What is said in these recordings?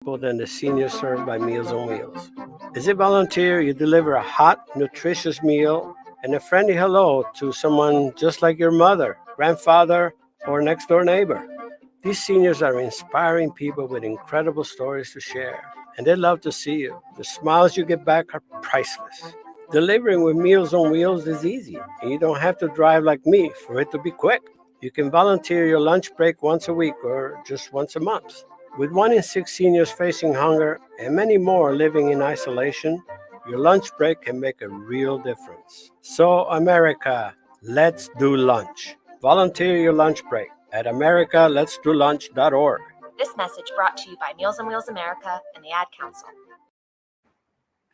people than the seniors served by Meals on Wheels. As a volunteer, you deliver a hot, nutritious meal and a friendly hello to someone just like your mother, grandfather, or next door neighbor. These seniors are inspiring people with incredible stories to share, and they love to see you. The smiles you get back are priceless. Delivering with Meals on Wheels is easy, and you don't have to drive like me for it to be quick. You can volunteer your lunch break once a week or just once a month. With 1 in 6 seniors facing hunger and many more living in isolation, your lunch break can make a real difference. So, America, let's do lunch. Volunteer your lunch break at americaletsdolunch.org. This message brought to you by Meals on Wheels America and the Ad Council.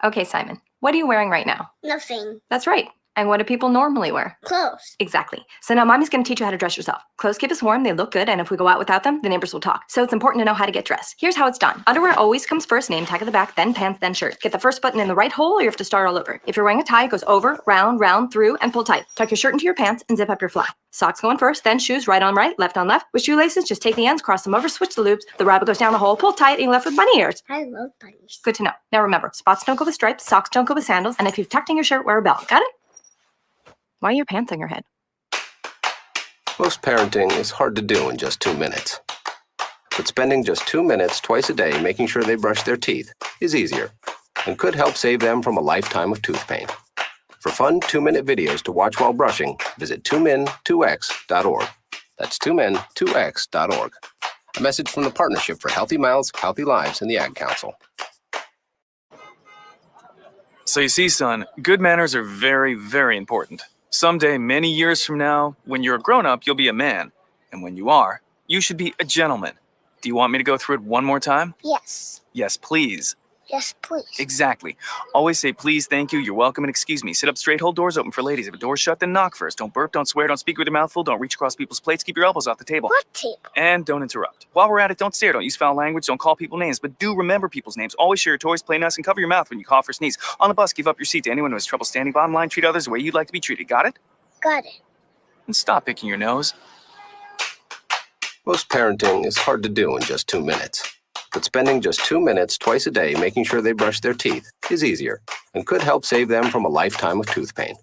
Okay, Simon, what are you wearing right now? Nothing. That's right. And what do people normally wear? Clothes. Exactly. So now Mommy's going to teach you how to dress yourself. Clothes keep us warm, they look good, and if we go out without them, the neighbors will talk. So it's important to know how to get dressed. Here's how it's done. Underwear always comes first, name tag at the back, then pants, then shirt. Get the first button in the right hole or you have to start all over. If you're wearing a tie, it goes over, round, through, and pull tight. Tuck your shirt into your pants and zip up your fly. Socks going first, then shoes right on right, left on left. With shoelaces, just take the ends, cross them over, switch the loops. The rabbit goes down the hole, pull tight, and you're left with bunny ears. I love bunnies. Good to know. Now remember, spots don't go with stripes, socks don't go with sandals, and if you've tucked in your shirt, wear a belt. Got it? Why are your pants on your head? Most parenting is hard to do in just 2 minutes. But spending just 2 minutes twice a day making sure they brush their teeth is easier and could help save them from a lifetime of tooth pain. For fun 2-minute videos to watch while brushing, visit 2min2x.org. That's 2min2x.org. A message from the Partnership for Healthy Mouths, Healthy Lives, and the Ad Council. So you see, son, good manners are very, very important. Someday, many years from now, when you're a grown-up, you'll be a man. And when you are, you should be a gentleman. Do you want me to go through it one more time? Yes. Yes, please. Yes, please. Exactly. Always say please, thank you, you're welcome, and excuse me. Sit up straight, hold doors open for ladies. If a door's shut, then knock first. Don't burp, don't swear, don't speak with your mouth full, don't reach across people's plates, keep your elbows off the table. What table? And don't interrupt. While we're at it, don't stare, don't use foul language, don't call people names, but do remember people's names. Always share your toys, play nice, and cover your mouth when you cough or sneeze. On the bus, give up your seat to anyone who has trouble standing. Bottom line, treat others the way you'd like to be treated. Got it? Got it. And stop picking your nose. Most parenting is hard to do in just 2 minutes. But spending just 2 minutes twice a day making sure they brush their teeth is easier and could help save them from a lifetime of tooth pain.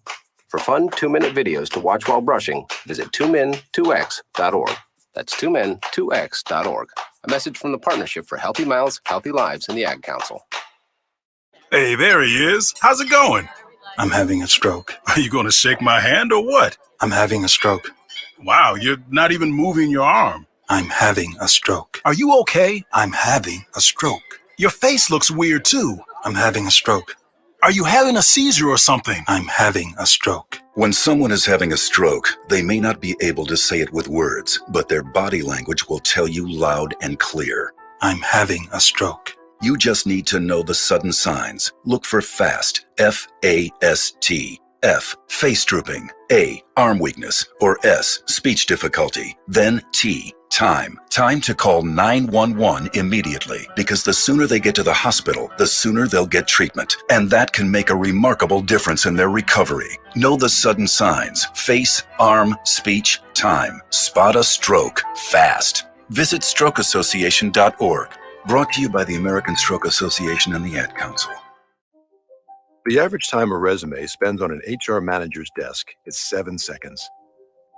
For fun 2-minute videos to watch while brushing, visit 2min2x.org. That's 2min2x.org. A message from the Partnership for Healthy Mouths, Healthy Lives, and the Ad Council. Hey, there he is. How's it going? I'm having a stroke. Are you going to shake my hand or what? I'm having a stroke. Wow, you're not even moving your arm. I'm having a stroke. Are you okay? I'm having a stroke. Your face looks weird too. I'm having a stroke. Are you having a seizure or something? I'm having a stroke. When someone is having a stroke, they may not be able to say it with words, but their body language will tell you loud and clear. I'm having a stroke. You just need to know the sudden signs. Look for FAST, F-A-S-T. F, face drooping. A, arm weakness. Or S, speech difficulty. Then T, time. Time to call 911 immediately, because the sooner they get to the hospital, the sooner they'll get treatment. And that can make a remarkable difference in their recovery. Know the sudden signs. Face, arm, speech, time. Spot a stroke fast. Visit strokeassociation.org. Brought to you by the American Stroke Association and the Ad Council. The average time a resume spends on an HR manager's desk is 7 seconds,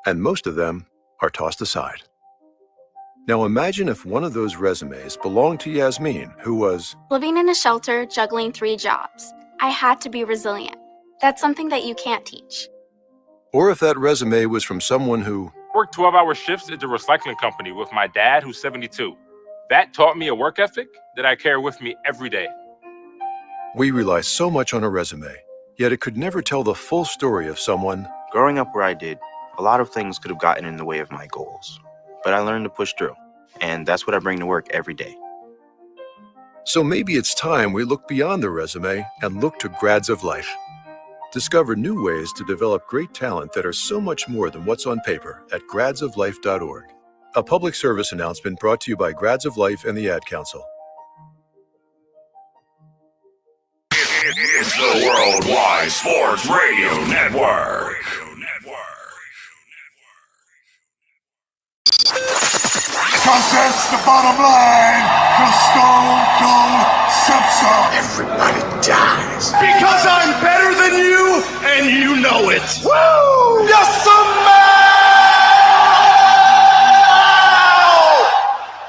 and most of them are tossed aside. Now imagine if one of those resumes belonged to Yasmin, who was living in a shelter, juggling 3 jobs. I had to be resilient. That's something that you can't teach. Or if that resume was from someone who worked 12-hour shifts at the recycling company with my dad, who's 72. That taught me a work ethic that I carry with me every day. We rely so much on a resume, yet it could never tell the full story of someone. Growing up where I did, a lot of things could have gotten in the way of my goals. But I learned to push through, and that's what I bring to work every day. So maybe it's time we look beyond the resume and look to Grads of Life. Discover new ways to develop great talent that are so much more than what's on paper at gradsoflife.org. A public service announcement brought to you by Grads of Life and the Ad Council. It's the Worldwide Sports Radio Network. Because that's the bottom line. Because Stone Cold said so. Everybody dies. Because I'm better than you, and you know it. Woo! Yes,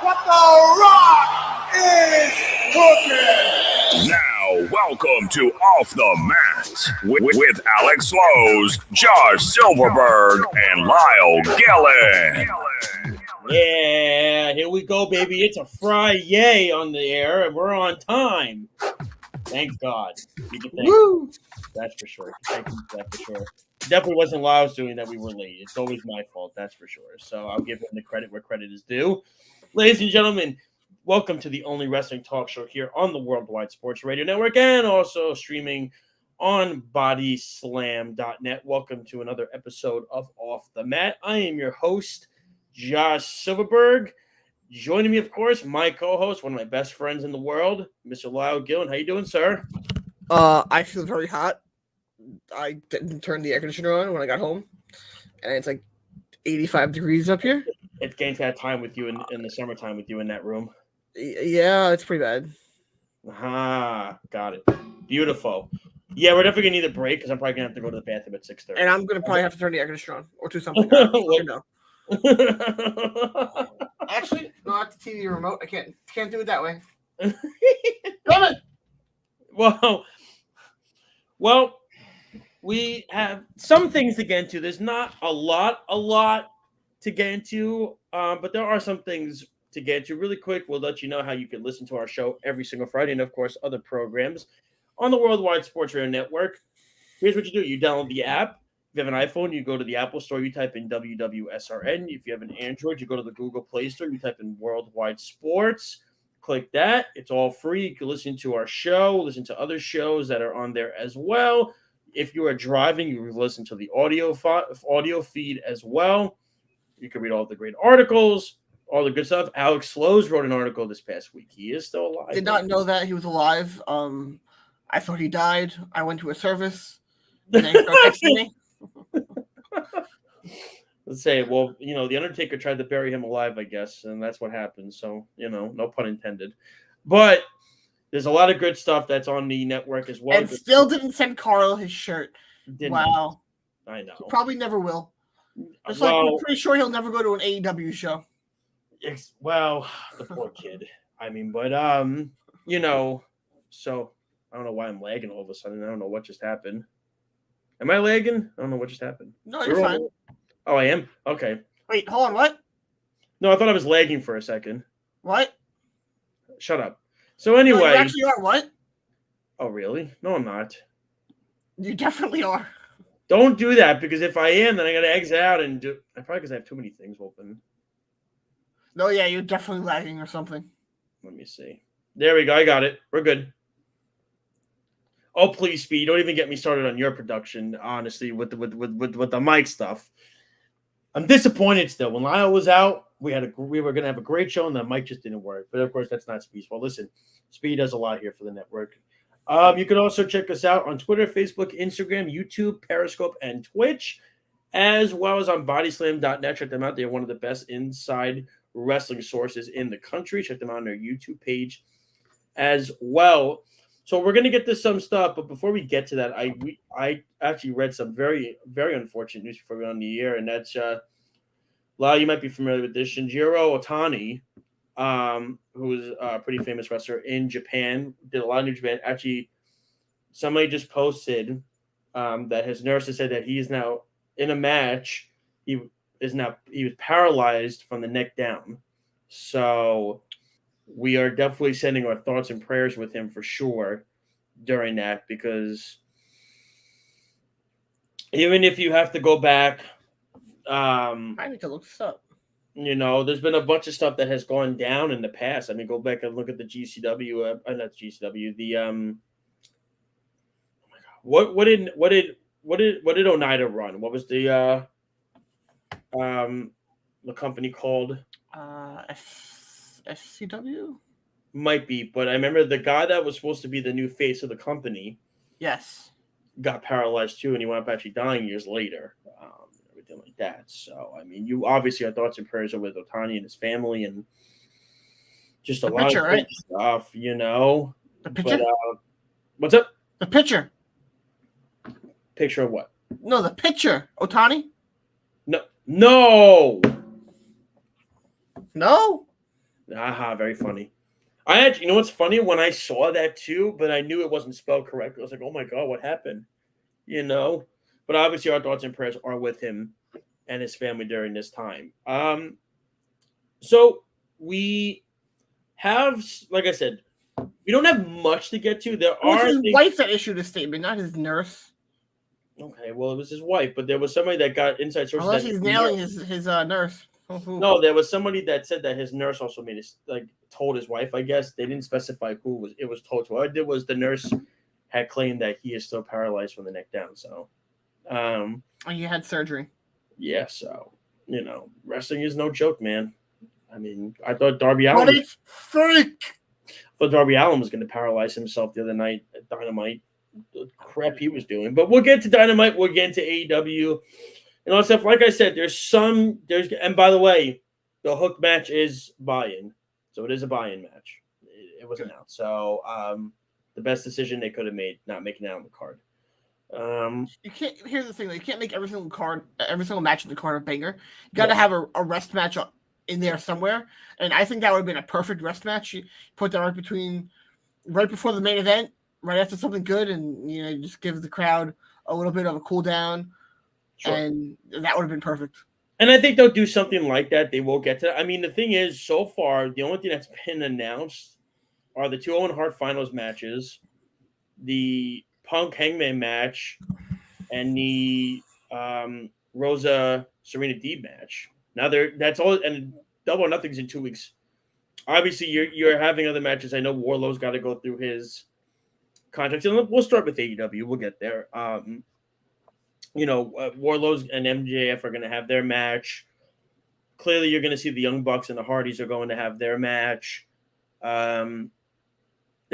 what the Rock is cooking. Now, welcome to Off the Mat with Alex Lowe's, Josh Silverberg, and Lyle Gillen. Yeah, here we go, baby. It's a Friday on the air, and we're on time. Thank God. Woo! That's for sure. Thank you for that for sure. Definitely wasn't Lyle's doing that we were late. It's always my fault, that's for sure. So I'll give him the credit where credit is due. Ladies and gentlemen, welcome to the only wrestling talk show here on the Worldwide Sports Radio Network and also streaming on bodyslam.net. Welcome to another episode of Off the Mat. I am your host, Josh Silverberg. Joining me, of course, my co-host, one of my best friends in the world, Mr. Lyle Gillen. How you doing, sir? I feel very hot. I didn't turn the air conditioner on when I got home, and it's like 85 degrees up here. It's getting to that time with you in the summertime with you in that room. Yeah, it's pretty bad. Got it. Beautiful. Yeah, we're definitely gonna need a break because I'm probably gonna have to go to the bathroom at 6:30. And I'm gonna probably have to turn the air conditioner on or do something. Actually, not the TV remote. I can't do it that way. Damn it! Well, we have some things to get into. There's not a lot to get into, but there are some things to get into. Really quick, we'll let you know how you can listen to our show every single Friday, and of course, other programs on the Worldwide Sports Radio Network. Here's what you do: you download the app. If you have an iPhone, you go to the Apple Store, you type in WWSRN. If you have an Android, you go to the Google Play Store, you type in Worldwide Sports. Click that. It's all free. You can listen to our show, listen to other shows that are on there as well. If you are driving, you can listen to the audio feed as well. You can read all the great articles, all the good stuff. Alex Slows wrote an article this past week. He is still alive. Did not know that he was alive. I thought he died. I went to a service. And then he started texting me. Let's say, well, the Undertaker tried to bury him alive, I guess, and that's what happened. So, no pun intended. But there's a lot of good stuff that's on the network as well. And still didn't send Carl his shirt. Wow. I know. He probably never will. Just like we're pretty sure he'll never go to an AEW show. Well, the poor kid. I mean, but so I don't know why I'm lagging all of a sudden. I don't know what just happened. Am I lagging? I don't know what just happened. No, you're fine. Oh, I am? Okay. Wait, hold on, what? No, I thought I was lagging for a second. What? Shut up. So anyway. No, you actually are, what? Oh, really? No, I'm not. You definitely are. Don't do that, because if I am, then I got to exit out and do. Probably because I have too many things open. No, yeah, you're definitely lagging or something. Let me see. There we go. I got it. We're good. Oh, please, Speed. Don't even get me started on your production, honestly, with the mic stuff. I'm disappointed still. When Lyle was out, we were going to have a great show, and the mic just didn't work. But, of course, that's not Speed's fault. Listen, Speed does a lot here for the network. You can also check us out on Twitter, Facebook, Instagram, YouTube, Periscope, and Twitch, as well as on bodyslam.net. Check them out. They're one of the best inside wrestling sources in the country. Check them out on their YouTube page as well. So we're going to get to some stuff, but before we get to that, I actually read some very, very unfortunate news before we went on the air, and that's Lyle, you might be familiar with this. Shinjiro Otani, who's a pretty famous wrestler in Japan, did a lot of New Japan. Actually, somebody just posted that his nurse has said that he is now in a match. He was paralyzed from the neck down. So we are definitely sending our thoughts and prayers with him for sure during that, because even if you have to go back, I need to look this up. There's been a bunch of stuff that has gone down in the past. I mean, go back and look at the GCW, not GCW. The what did Oneida run? What was the company called? SCW? Might be, but I remember the guy that was supposed to be the new face of the company. Yes. Got paralyzed too, and he wound up actually dying years later. anything like that. So, I mean, you obviously our thoughts and prayers are with Otani and his family and just a The lot pitcher, of right? stuff, you know. The pitcher? But, what's up? The pitcher. Picture of what? No, the pitcher. Otani? No. No? Aha, very funny. I actually, you know what's funny? When I saw that too, but I knew it wasn't spelled correctly. I was like, oh my God, what happened? You know? But obviously our thoughts and prayers are with him and his family during this time. So we have, like I said, we don't have much to get to. There It was are his things- wife that issued a statement, not his nurse. Okay, well, it was his wife, but there was somebody that got inside sources. Unless that he's nailing his nurse. No, there was somebody that said that his nurse also made it, like told his wife. I guess they didn't specify who it was told to. What I did was the nurse had claimed that he is still paralyzed from the neck down. So, And he had surgery. yeah. So you know, wrestling is no joke, man. I mean, I thought Darby Allin. But it's fake. But Darby Allin was going to paralyze himself the other night at Dynamite. The crap he was doing. But we'll get to Dynamite. We'll get into AEW and all that stuff. Like I said, and by the way, the hook match is buy-in. So it is a buy-in match. It was announced. So the best decision they could have made, not making it on the card. You can't. Here's the thing: you can't make every single match of the card a banger. You got to have a rest match in there somewhere. And I think that would have been a perfect rest match. You put that right before the main event, right after something good, and you know, just give the crowd a little bit of a cool down, and that would have been perfect. And I think they'll do something like that. They will get to. I mean, the thing is, so far, the only thing that's been announced are the 2 Owen Hart finals matches, the Punk Hangman match, and the Rosa Serena Deeb match. Now that's all, and Double or Nothing's in 2 weeks. Obviously, you're having other matches. I know Wardlow's got to go through his contracts, and we'll start with AEW. We'll get there. You know, Wardlow's and MJF are going to have their match. Clearly, you're going to see the Young Bucks and the Hardys are going to have their match. The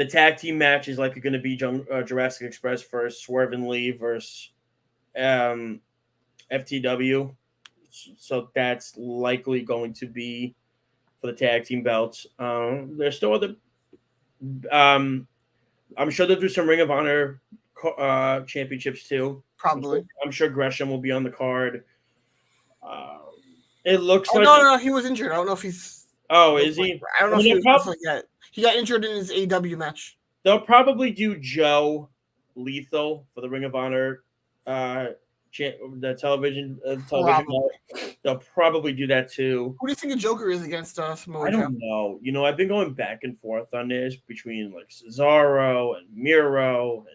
tag team match is likely going to be Jurassic Express versus Swerve and Lee versus FTW. So that's likely going to be for the tag team belts. There's still other. I'm sure they'll do some Ring of Honor championships too. Probably. I'm sure Gresham will be on the card. It looks Oh, like no, he was injured. I don't know if he's. Oh, is he? I don't know if he was wrestling yet. He got injured in his AEW match. They'll probably do Joe Lethal for the Ring of Honor, the television. They'll probably do that too. Who do you think the Joker is against Samoa I Joe? don't know. You know, I've been going back and forth on this between like Cesaro and Miro,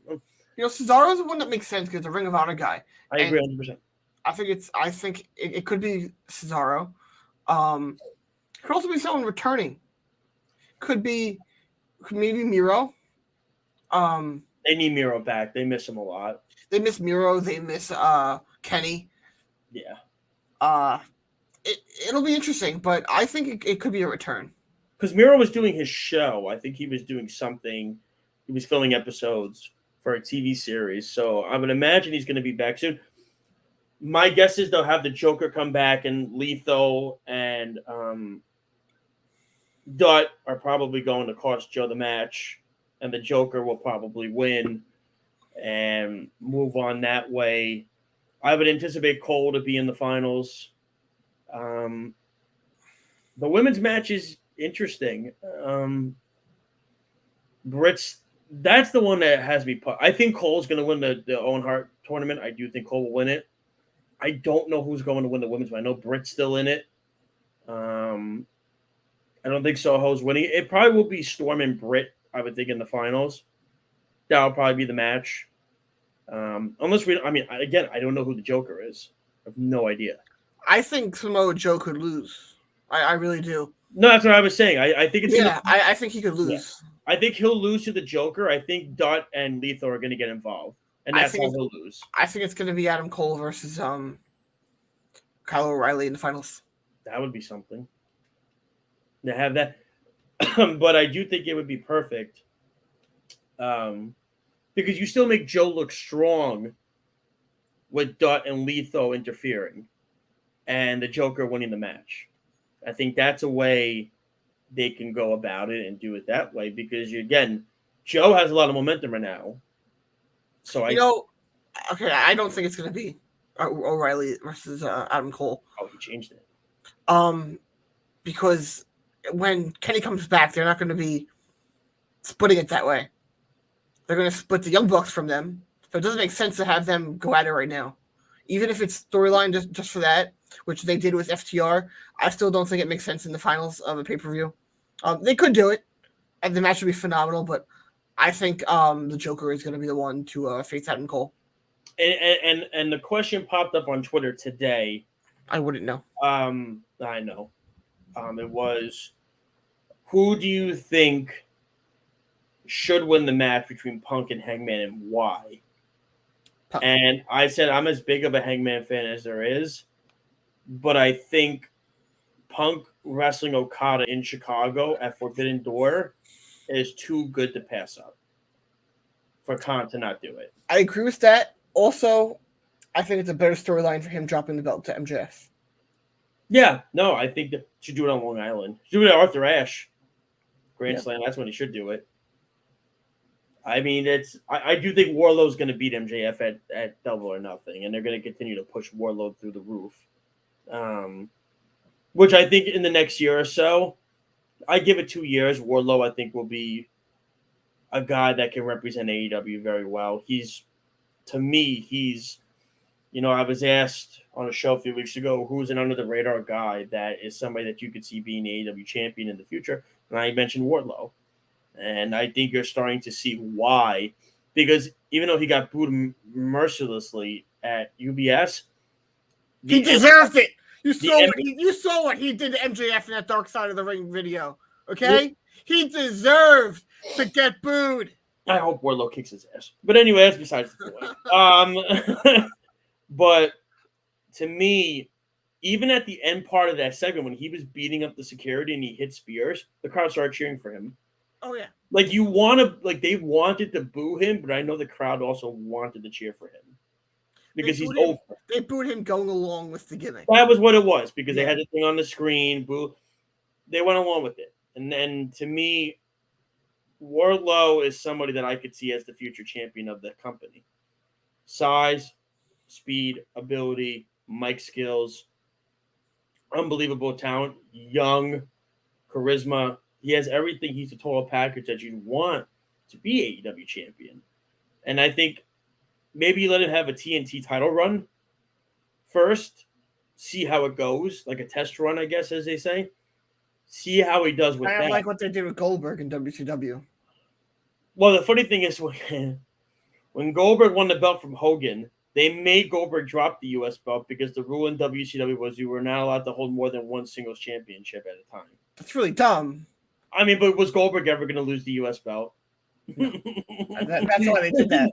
and You know, Cesaro's the one that makes sense because the Ring of Honor guy. I agree 100%. I think it could be Cesaro. It could also be someone returning. Could maybe Miro. They need Miro back. They miss him a lot. They miss Miro. They miss Kenny. Yeah. It'll be interesting, but I think it could be a return. Because Miro was doing his show. I think he was doing something. He was filming episodes for a TV series. So I would imagine he's going to be back soon. My guess is they'll have the Joker come back, and Lethal and Dutt are probably going to cost Joe the match, and the Joker will probably win and move on that way. I would anticipate Cole to be in the finals. The women's match is interesting. That's the one that has me put. I think Cole's going to win the Owen Hart tournament. I do think Cole will win it. I don't know who's going to win the women's, but I know Britt's still in it. I don't think Soho's winning. It probably will be Storm and Britt, I would think, in the finals. That'll probably be the match. Unless again, I don't know who the Joker is. I have no idea. I think Samoa Joe could lose. I really do. No, that's what I was saying. I think it's I think he could lose. Yeah. I think he'll lose to the Joker. I think Dutt and Lethal are going to get involved, and that's how he'll lose. I think it's going to be Adam Cole versus Kyle O'Reilly in the finals. That would be something to have that. But I do think it would be perfect because you still make Joe look strong with Dutt and Letho interfering and the Joker winning the match. I think that's a way they can go about it and do it that way because, again, Joe has a lot of momentum right now. So okay, I don't think it's going to be O'Reilly versus Adam Cole. Oh, he changed it. Because when Kenny comes back, they're not going to be splitting it that way. They're going to split the Young Bucks from them. So it doesn't make sense to have them go at it right now. Even if it's storyline just for that, which they did with FTR, I still don't think it makes sense in the finals of a pay-per-view. They could do it, and the match would be phenomenal, but I think the Joker is going to be the one to face Adam Cole. And the question popped up on Twitter today. I wouldn't know. I know. It was, who do you think should win the match between Punk and Hangman and why? Punk. And I said I'm as big of a Hangman fan as there is, but I think Punk wrestling Okada in Chicago at Forbidden Door is too good to pass up for Khan to not do it. I agree with that. Also, I think it's a better storyline for him dropping the belt to MJF. Yeah, no, I think that should do it on Long Island. Should do it at Arthur Ashe. Grand Slam, that's when he should do it. I mean, I do think Wardlow's going to beat MJF at Double or Nothing, and they're going to continue to push Wardlow through the roof. Which I think in the next year or so, I give it 2 years, Wardlow, I think, will be a guy that can represent AEW very well. To me, I was asked on a show a few weeks ago, who's an under-the-radar guy that is somebody that you could see being AEW champion in the future, and I mentioned Wardlow. And I think you're starting to see why, because even though he got booed mercilessly at UBS, he deserved it. You saw what he did to MJF in that Dark Side of the Ring video. Okay, he deserved to get booed. I hope Wardlow kicks his ass. But anyway, that's besides the point. But to me, even at the end part of that segment, when he was beating up the security and he hit spears, the crowd started cheering for him. Oh yeah. They wanted to boo him, but I know the crowd also wanted to cheer for him because he's over. They booed him going along with the gimmick. That was what it was because they had the thing on the screen. Boo. They went along with it, and then to me, Wardlow is somebody that I could see as the future champion of the company. Size, speed, ability, mic skills, unbelievable talent, young, charisma. He has everything. He's the total package that you'd want to be AEW champion. And I think maybe you let him have a TNT title run first, see how it goes, like a test run, I guess, as they say. See how he does with that. I like what they did with Goldberg in WCW. Well, the funny thing is when Goldberg won the belt from Hogan, they made Goldberg drop the U.S. belt because the rule in WCW was you were not allowed to hold more than one singles championship at a time. That's really dumb. I mean, but was Goldberg ever going to lose the U.S. belt? No. That's why they did that.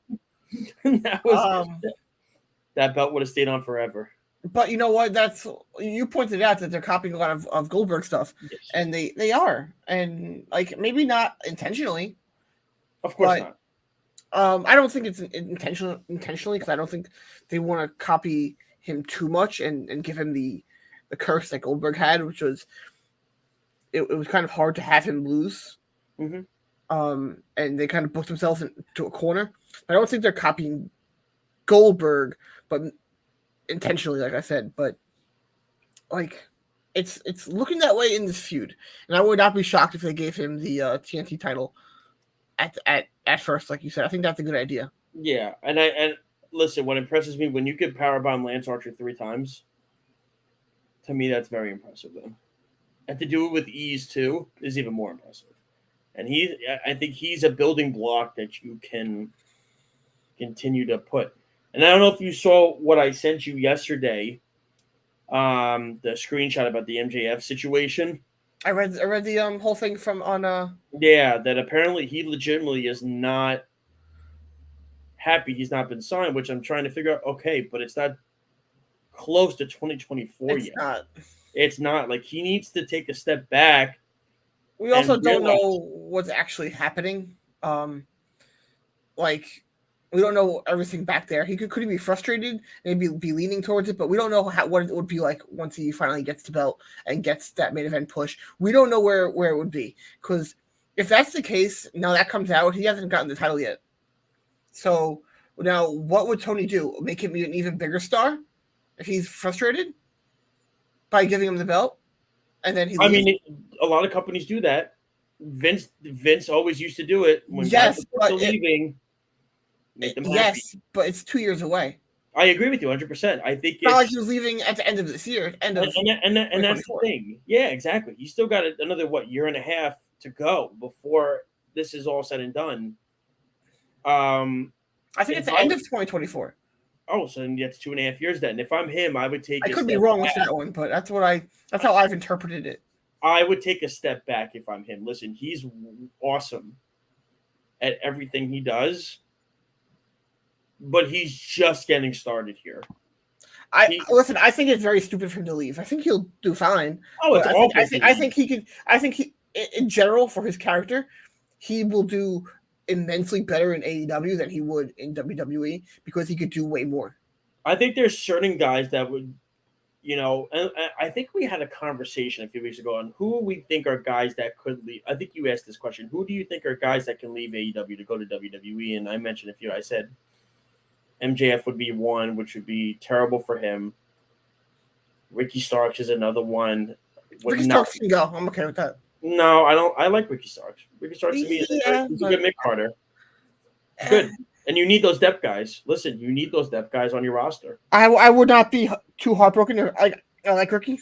That belt would have stayed on forever. But you know what? You pointed out that they're copying a lot of Goldberg stuff, yes. And they are, and maybe not intentionally. Of course not. I don't think it's intentionally because I don't think they want to copy him too much and give him the curse that Goldberg had, which was it was kind of hard to have him lose. Mm-hmm. And they kind of booked themselves into a corner. I don't think they're copying Goldberg, but intentionally, like I said. But it's looking that way in this feud, and I would not be shocked if they gave him the TNT title at first, like you said. I think that's a good idea. Yeah, and listen, what impresses me when you could powerbomb Lance Archer 3 times, to me that's very impressive. Then, and to do it with ease too is even more impressive. And I think he's a building block that you can continue to put. And I don't know if you saw what I sent you yesterday, the screenshot about the MJF situation. I read the whole thing from on Yeah, that apparently he legitimately is not happy he's not been signed, which I'm trying to figure out. Okay, but it's not close to 2024 yet. It's not. He needs to take a step back. We also don't know what's actually happening. We don't know everything back there. Could he be frustrated, maybe be leaning towards it, but we don't know what it would be like once he finally gets the belt and gets that main event push. We don't know where it would be, because if that's the case, now that comes out, he hasn't gotten the title yet. So now, what would Tony do? Make him an even bigger star if he's frustrated by giving him the belt, and then he leaves? I mean, a lot of companies do that. Vince always used to do it when yes, guys are leaving. Make them happy. Yes, but it's 2 years away. I agree with you 100%. I think it's not like he was leaving at the end of this year. And that's the thing. Yeah, exactly. He's still got another year and a half to go before this is all said and done. I think it's the end of 2024. Oh, so then it's 2.5 years then. If I'm him, I would take. I could be wrong with that one, but that's how I've interpreted it. I would take a step back if I'm him. Listen, he's awesome at everything he does, but he's just getting started here. I think it's very stupid for him to leave. I think he'll do fine. Oh, it's awful. I think he in general, for his character, he will do immensely better in AEW than he would in WWE because he could do way more. I think there's certain guys that would, and I think we had a conversation a few weeks ago on who we think are guys that could leave. I think you asked this question. Who do you think are guys that can leave AEW to go to WWE? And I mentioned a few. I said MJF would be one, which would be terrible for him. Ricky Starks is another one. Ricky Starks can go. I'm okay with that. No, I don't. I like Ricky Starks. Ricky Starks to me is a good mid-carder. Good. And you need those depth guys. Listen, you need those depth guys on your roster. I would not be too heartbroken. I like Ricky,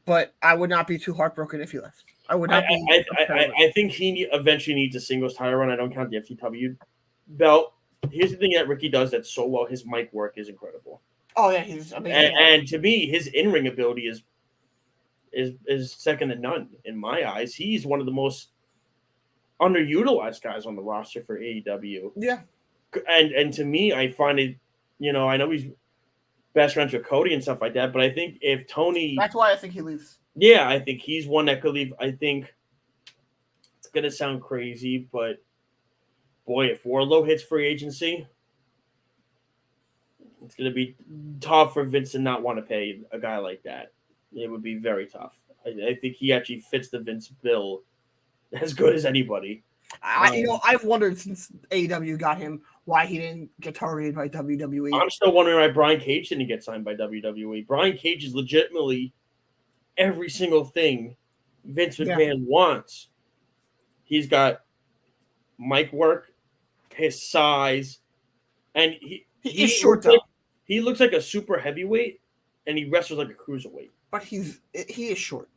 but I would not be too heartbroken if he left. I would not be. I think he eventually needs a singles title run. I don't count the FTW belt. Here's the thing that Ricky does that's so well. His mic work is incredible. Oh yeah, he's amazing. And to me, his in-ring ability is second to none in my eyes. He's one of the most underutilized guys on the roster for AEW. Yeah. And to me, I find it, I know he's best friends with Cody and stuff like that, but I think if Tony... That's why I think he leaves. Yeah, I think he's one that could leave. I think it's going to sound crazy, but boy, if Wardlow hits free agency, it's going to be tough for Vince to not want to pay a guy like that. It would be very tough. I think he actually fits the Vince bill as good as anybody. I've wondered since AEW got him why he didn't get targeted by WWE. I'm still wondering why Brian Cage didn't get signed by WWE. Brian Cage is legitimately every single thing Vince McMahon wants. He's got mic work, his size, and he's short though. He looks like a super heavyweight, and he wrestles like a cruiserweight. But he is short.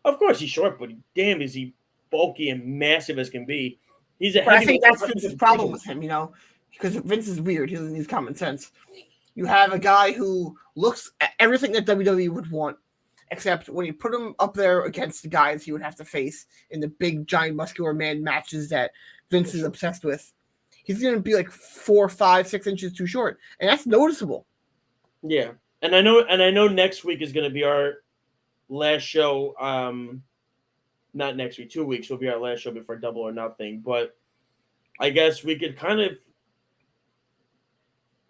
Of course he's short, but damn, is he bulky and massive as can be. He's a heavyweight. I think that's Vince's problem with him, because Vince is weird. He doesn't use common sense. You have a guy who looks at everything that WWE would want, except when you put him up there against the guys he would have to face in the big, giant, muscular man matches that Vince is obsessed with, he's going to be like 4, 5, 6 inches too short, and that's noticeable. Yeah, and I know next week is going to be our last show. Not next week, 2 weeks will be our last show before Double or Nothing. But I guess we could kind of.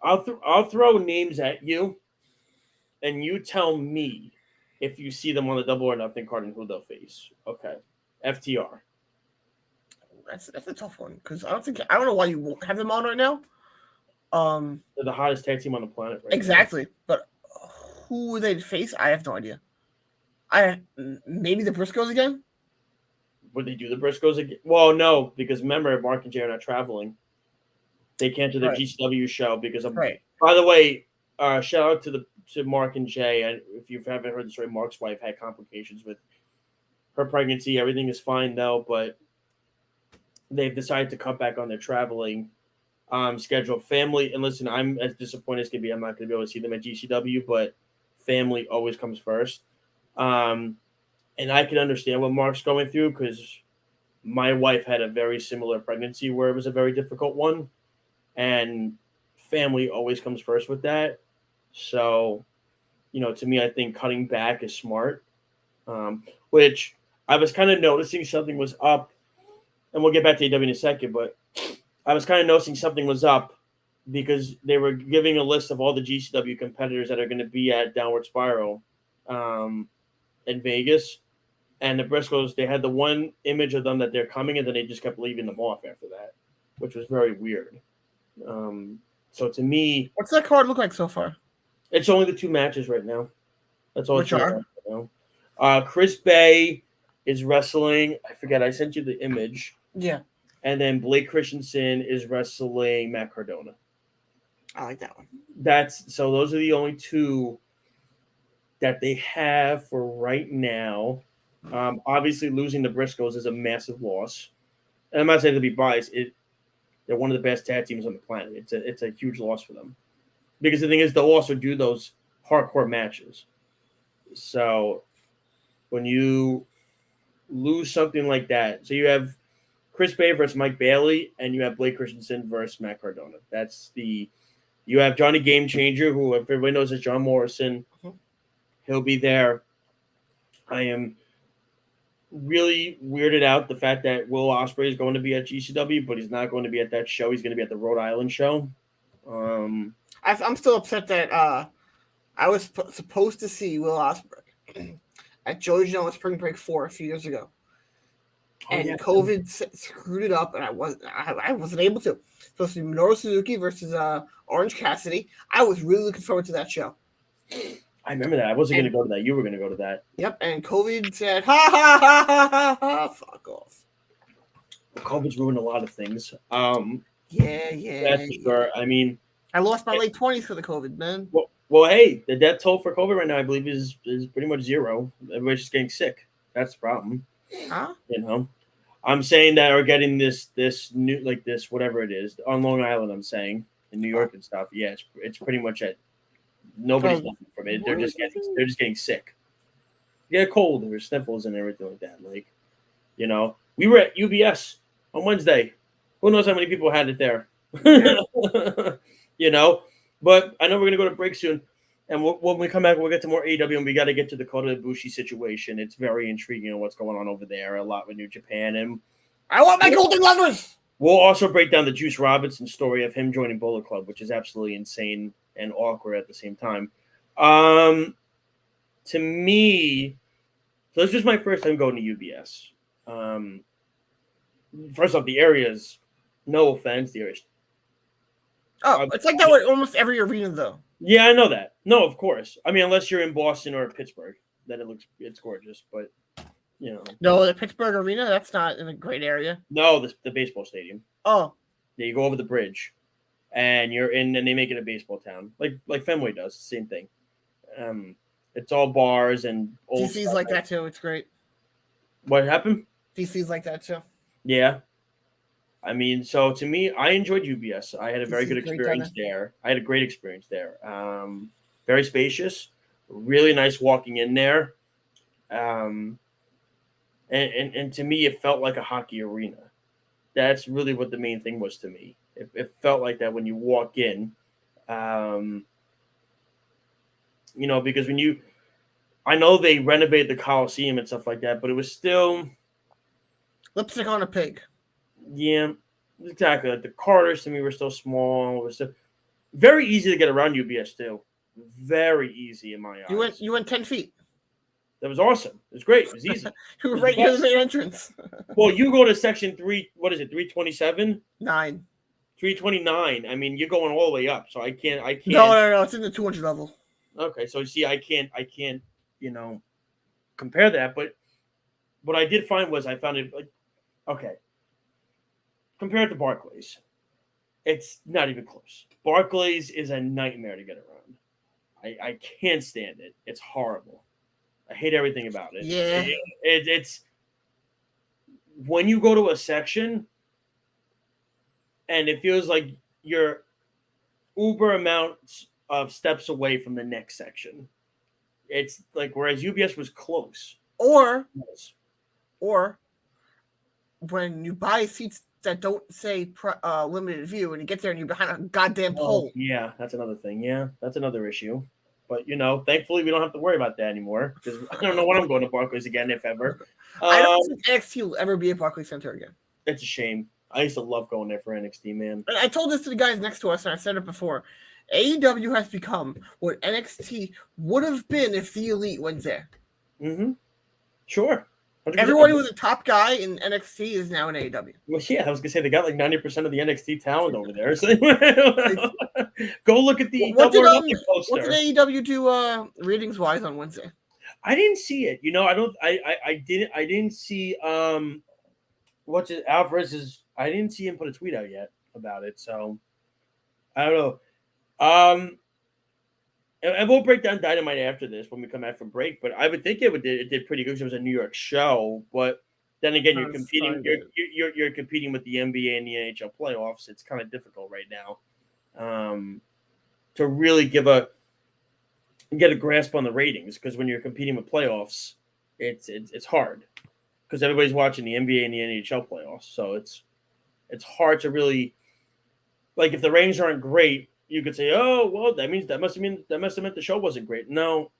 I'll throw names at you, and you tell me if you see them on the Double or Nothing card and who they'll face. Okay, FTR. That's a tough one because I don't know why you won't have them on right now. They're the hottest tag team on the planet right exactly, now. But who they face, I have no idea. Maybe the Briscoes again. Would they do the Briscoes again? Well, no, because remember, Mark and Jay are not traveling. They can't do the GCW show because of. Right. By the way, shout out to Mark and Jay. And if you haven't heard the story, Mark's wife had complications with her pregnancy. Everything is fine though, but they've decided to cut back on their traveling schedule. Family, and listen, I'm as disappointed as can be. I'm not going to be able to see them at GCW, but family always comes first. And I can understand what Mark's going through because my wife had a very similar pregnancy where it was a very difficult one. And family always comes first with that. So, to me, I think cutting back is smart, which I was kind of noticing something was up. And we'll get back to AEW in a second, but I was kind of noticing something was up because they were giving a list of all the GCW competitors that are going to be at Downward Spiral in Vegas. And the Briscoes, they had the one image of them that they're coming, and then they just kept leaving them off after that, which was very weird. So to me, what's that card look like so far? It's only the 2 matches right now. That's all. Which are? Right now. Chris Bay is wrestling. I forget. I sent you the image. Yeah. And then Blake Christensen is wrestling Matt Cardona. I like that one. So those are the only 2 that they have for right now. Obviously, losing the Briscoes is a massive loss. And I'm not saying to be biased. They're one of the best tag teams on the planet. It's a huge loss for them. Because the thing is, they'll also do those hardcore matches. So when you lose something like that, so you have Chris Bay versus Mike Bailey, and you have Blake Christensen versus Matt Cardona. You have Johnny Game Changer, who everybody knows as John Morrison. He'll be there. I am really weirded out the fact that Will Ospreay is going to be at GCW, but he's not going to be at that show. He's going to be at the Rhode Island show. I'm still upset that I was supposed to see Will Ospreay at Joey Janela Spring Break 4 a few years ago. And COVID screwed it up, and I wasn't able to. Supposed to be Minoru Suzuki versus Orange Cassidy. I was really looking forward to that show. I remember that. I wasn't going to go to that. You were going to go to that. Yep, and COVID said, ha, ha, ha, ha, ha, ha, fuck off. COVID's ruined a lot of things. Yeah. That's for sure. I mean, I lost my late 20s for the COVID, man. Well, hey, the death toll for COVID right now, I believe, is pretty much 0. Everybody's just getting sick. That's the problem. Huh? I'm saying that we're getting this new, like this, whatever it is, on Long Island, I'm saying, in New York and stuff. Yeah, it's pretty much at nobody's nothing from it. They're just getting sick. Yeah, cold or sniffles and everything like that. Like, we were at UBS on Wednesday. Who knows how many people had it there? But I know we're gonna go to break soon, and when we come back, we'll get to more AEW, and we got to get to the Kota Ibushi situation. It's very intriguing on what's going on over there. A lot with New Japan, and I want my golden levers. We'll also break down the Juice Robinson story of him joining Bullet Club, which is absolutely insane and awkward at the same time. To me, so this was my first time going to UBS. First off, the area's, no offense, the area's. It's like that with almost every arena, though. Yeah, I know that. No, of course. I mean, unless you're in Boston or Pittsburgh, then it's gorgeous. But no, the Pittsburgh arena, that's not in a great area. No, the baseball stadium. Oh, yeah, you go over the bridge, and you're in, and they make it a baseball town, like Fenway does. Same thing. It's all bars and old. DC's like that too. It's great. What happened? DC's like that too. Yeah. I mean, so to me, I enjoyed UBS. I had a very good experience there. I had a great experience there. Very spacious, really nice walking in there. And to me, it felt like a hockey arena. That's really what the main thing was to me. It felt like that when you walk in, because I know they renovated the Coliseum and stuff like that, but it was still lipstick on a pig. Yeah, exactly. Like the corridors to me were still small. It was still very easy to get around UBS too. Very easy in my eyes. You went 10 feet. That was awesome. It was great. It was easy. You were right near the entrance. Well, you go to section 3. What is it? 327? 9. 329. I mean, you're going all the way up, so I can't. No. It's in the 200 level. Okay, so see, I can't. Compare that. But what I did find was I found it like, okay. Compared to Barclays, it's not even close. Barclays is a nightmare to get around. I can't stand it. It's horrible. I hate everything about it. Yeah. It's when you go to a section and it feels like you're uber amounts of steps away from the next section. It's like, whereas UBS was close. Or when you buy seats that don't say limited view and you get there and you're behind a goddamn pole. Yeah, that's another thing. Yeah, that's another issue. But, thankfully we don't have to worry about that anymore because I don't know when I'm going to Barclays again, if ever. I don't think NXT will ever be at Barclays Center again. It's a shame. I used to love going there for NXT, man. And I told this to the guys next to us, and I said it before. AEW has become what NXT would have been if the Elite went there. Mm-hmm. Sure. 100%. Everyone who was a top guy in NXT is now in AEW. Well, yeah, I was gonna say they got like 90% of the NXT talent over there. So go look at the What did poster. AEW do ratings wise on Wednesday? I didn't see it. You know, I didn't see what's it Alvarez's. I didn't see him put a tweet out yet about it. So I don't know. And we'll break down Dynamite after this when we come back from break. But I would think it did pretty good because it was a New York show. But then again, you're competing. You're competing with the NBA and the NHL playoffs. It's kind of difficult right now to really get a grasp on the ratings, because when you're competing with playoffs, it's hard because everybody's watching the NBA and the NHL playoffs. So it's hard to really, like, if the ratings aren't great, you could say, oh, well, that must have meant the show wasn't great. No,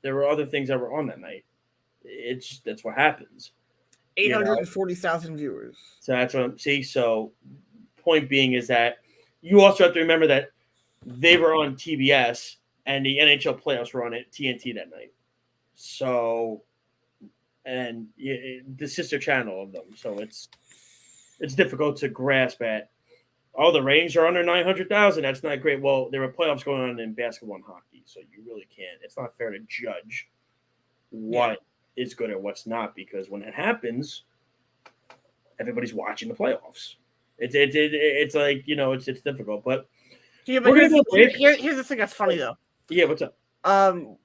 there were other things that were on that night. That's what happens. 840,000 viewers. So that's what I'm see. So point being is that you also have to remember that they were on TBS and the NHL playoffs were on TNT that night. So, and the sister channel of them. So it's difficult to grasp at. Oh, the ratings are under 900,000. That's not great. Well, there were playoffs going on in basketball and hockey, so you really can't. It's not fair to judge what is good or what's not, because when it happens, everybody's watching the playoffs. It's like, you know, it's difficult. But yeah, but here's the thing that's funny though. Yeah, what's up? The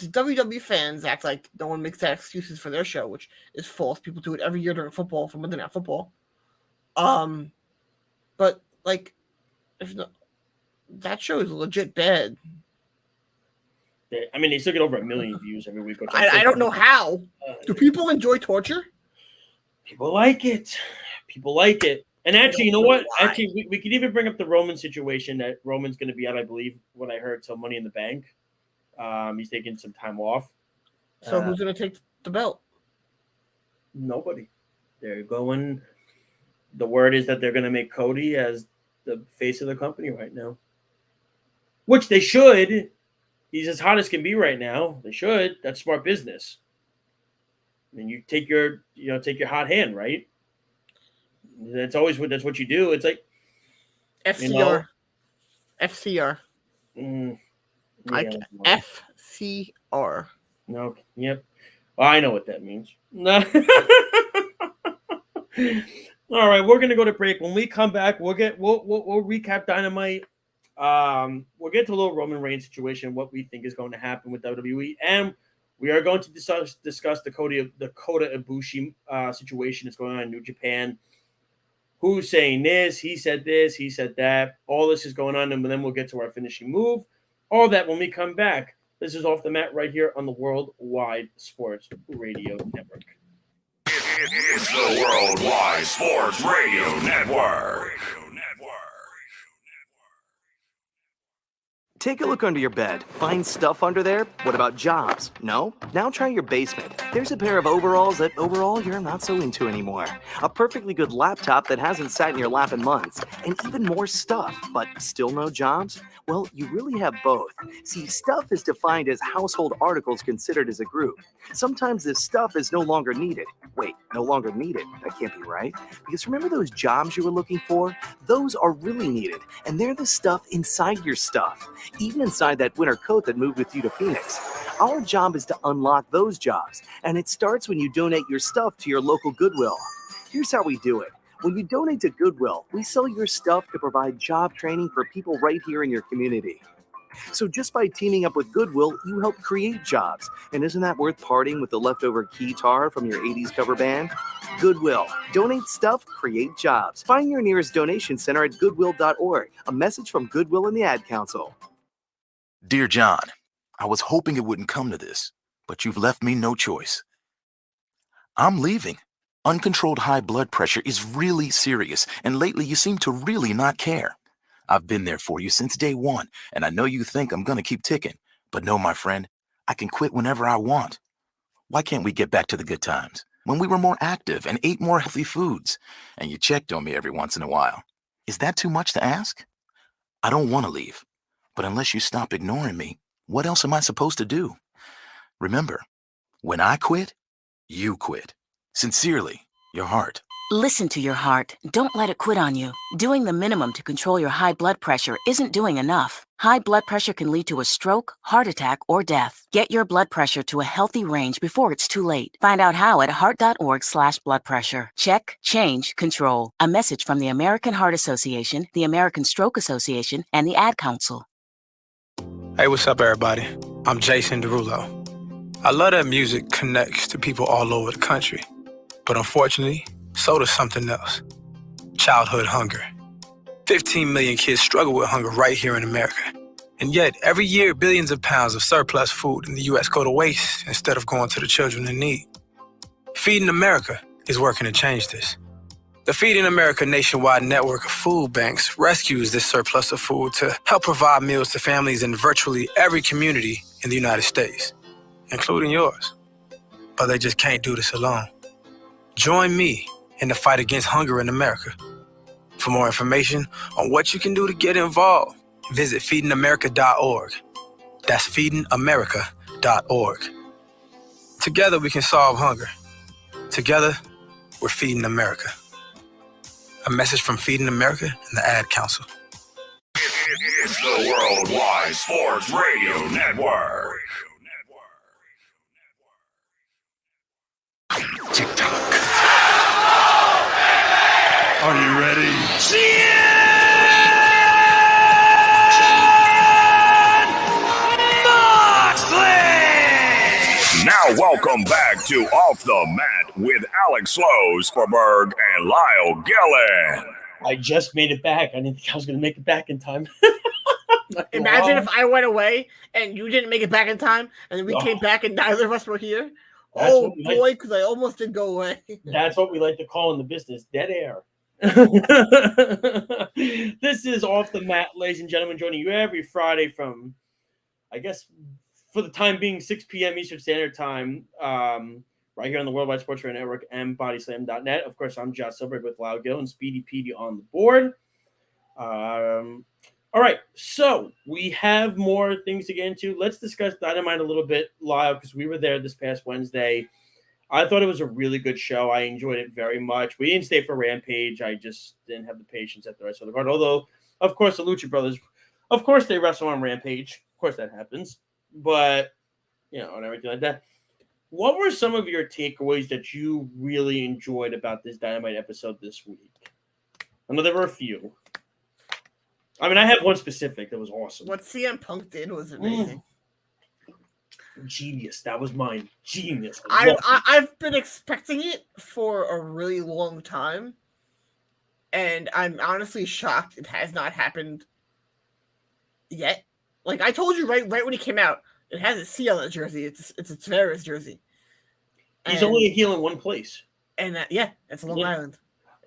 WWE fans act like no one makes that excuses for their show, which is false. People do it every year during football for Monday Night Football. But like, that show is legit bad. I mean, they still get over 1 million views every week. I don't know how. Do people enjoy torture? People like it. People like it. And actually, you know what? Actually, we could even bring up the Roman situation, that Roman's going to be out, I believe, what I heard, till Money in the Bank. He's taking some time off. So who's going to take the belt? Nobody. They're going. The word is that they're going to make Cody as the face of the company right now, which they should. He's as hot as can be right now. They should. That's smart business. I mean, you take your hot hand, right? That's what you do. It's like FCR. You know, FCR. FCR. No. Yep. Well, I know what that means. No. All right, we're gonna go to break. When we come back, we'll recap Dynamite. We'll get to a little Roman Reigns situation, what we think is going to happen with WWE, and we are going to discuss the Kota Ibushi situation that's going on in New Japan. Who's saying this? He said that. All this is going on, and then we'll get to our finishing move. All that when we come back. This is Off the Mat right here on the Worldwide Sports Radio Network. It's the Worldwide Sports Radio Network. Take a look under your bed. Find stuff under there? What about jobs? No? Now try your basement. There's a pair of overalls that overall you're not so into anymore. A perfectly good laptop that hasn't sat in your lap in months. And even more stuff, but still no jobs? Well, you really have both. See, stuff is defined as household articles considered as a group. Sometimes this stuff is no longer needed. Wait, no longer needed? That can't be right. Because remember those jobs you were looking for? Those are really needed. And they're the stuff inside your stuff. Even inside that winter coat that moved with you to Phoenix. Our job is to unlock those jobs, and it starts when you donate your stuff to your local Goodwill. Here's how we do it. When you donate to Goodwill, we sell your stuff to provide job training for people right here in your community. So just by teaming up with Goodwill, you help create jobs. And isn't that worth parting with the leftover guitar from your 80s cover band? Goodwill. Donate stuff, create jobs. Find your nearest donation center at goodwill.org. A message from Goodwill and the Ad Council. Dear John, I was hoping it wouldn't come to this, but you've left me no choice. I'm leaving. Uncontrolled high blood pressure is really serious, and lately you seem to really not care. I've been there for you since day one, and I know you think I'm going to keep ticking. But no, my friend, I can quit whenever I want. Why can't we get back to the good times? when we were more active and ate more healthy foods, and you checked on me every once in a while. Is that too much to ask? I don't want to leave, but unless you stop ignoring me, what else am I supposed to do? Remember, when I quit, you quit. Sincerely, your heart. Listen to your heart. Don't let it quit on you. Doing the minimum to control your high blood pressure isn't doing enough. High blood pressure can lead to a stroke, heart attack, or death. Get your blood pressure to a healthy range before it's too late. Find out how at heart.org/blood pressure. Check, change, control. A message from the American Heart Association, the American Stroke Association, and the Ad Council. Hey, what's up, everybody? I'm Jason Derulo. I love that music connects to people all over the country. But unfortunately, so does something else. Childhood hunger. 15 million kids struggle with hunger right here in America. And yet, every year, billions of pounds of surplus food in the U.S. go to waste instead of going to the children in need. Feeding America is working to change this. The Feeding America nationwide network of food banks rescues this surplus of food to help provide meals to families in virtually every community in the United States, including yours. But they just can't do this alone. Join me in the fight against hunger in America. For more information on what you can do to get involved, visit feedingamerica.org. That's feedingamerica.org. Together we can solve hunger. Together, we're feeding America. A message from Feeding America and the Ad Council. It's the Worldwide Sports Radio Network. TikTok. Are you ready? Now welcome back to Off the Mat with Alex Silverberg and Lyle Gillen. I just made it back. I didn't think I was going to make it back in time. Imagine if I went away and you didn't make it back in time, and then we came back and neither of us were here. That's oh what we boy, because I almost did go away. That's what we like to call in the business dead air. This is Off the Mat, ladies and gentlemen, joining you every Friday from, I guess, for the time being, 6 p.m. Eastern Standard Time, right here on the Worldwide Sports Radio Network and bodyslam.net. Of course, I'm Josh Silverberg with Lyle Gill and Speedy Petey on the board. All right, so we have more things to get into. Let's discuss Dynamite a little bit, Lyle, because we were there this past Wednesday. I thought it was a really good show. I enjoyed it very much. We didn't stay for Rampage. I just didn't have the patience at the rest of the card. Although, of course, the Lucha Brothers, of course, they wrestle on Rampage. Of course, that happens. But, you know, and everything like that. What were some of your takeaways that you really enjoyed about this Dynamite episode this week? I know there were a few. I mean, I have one specific that was awesome. What CM Punk did was amazing. Genius. That was mine. Genius. I've been expecting it for a really long time, and I'm honestly shocked it has not happened yet. Like I told you right when he came out, it has a C on the jersey. It's a Tavares jersey. He's only a heel in one place. And it's Long Island.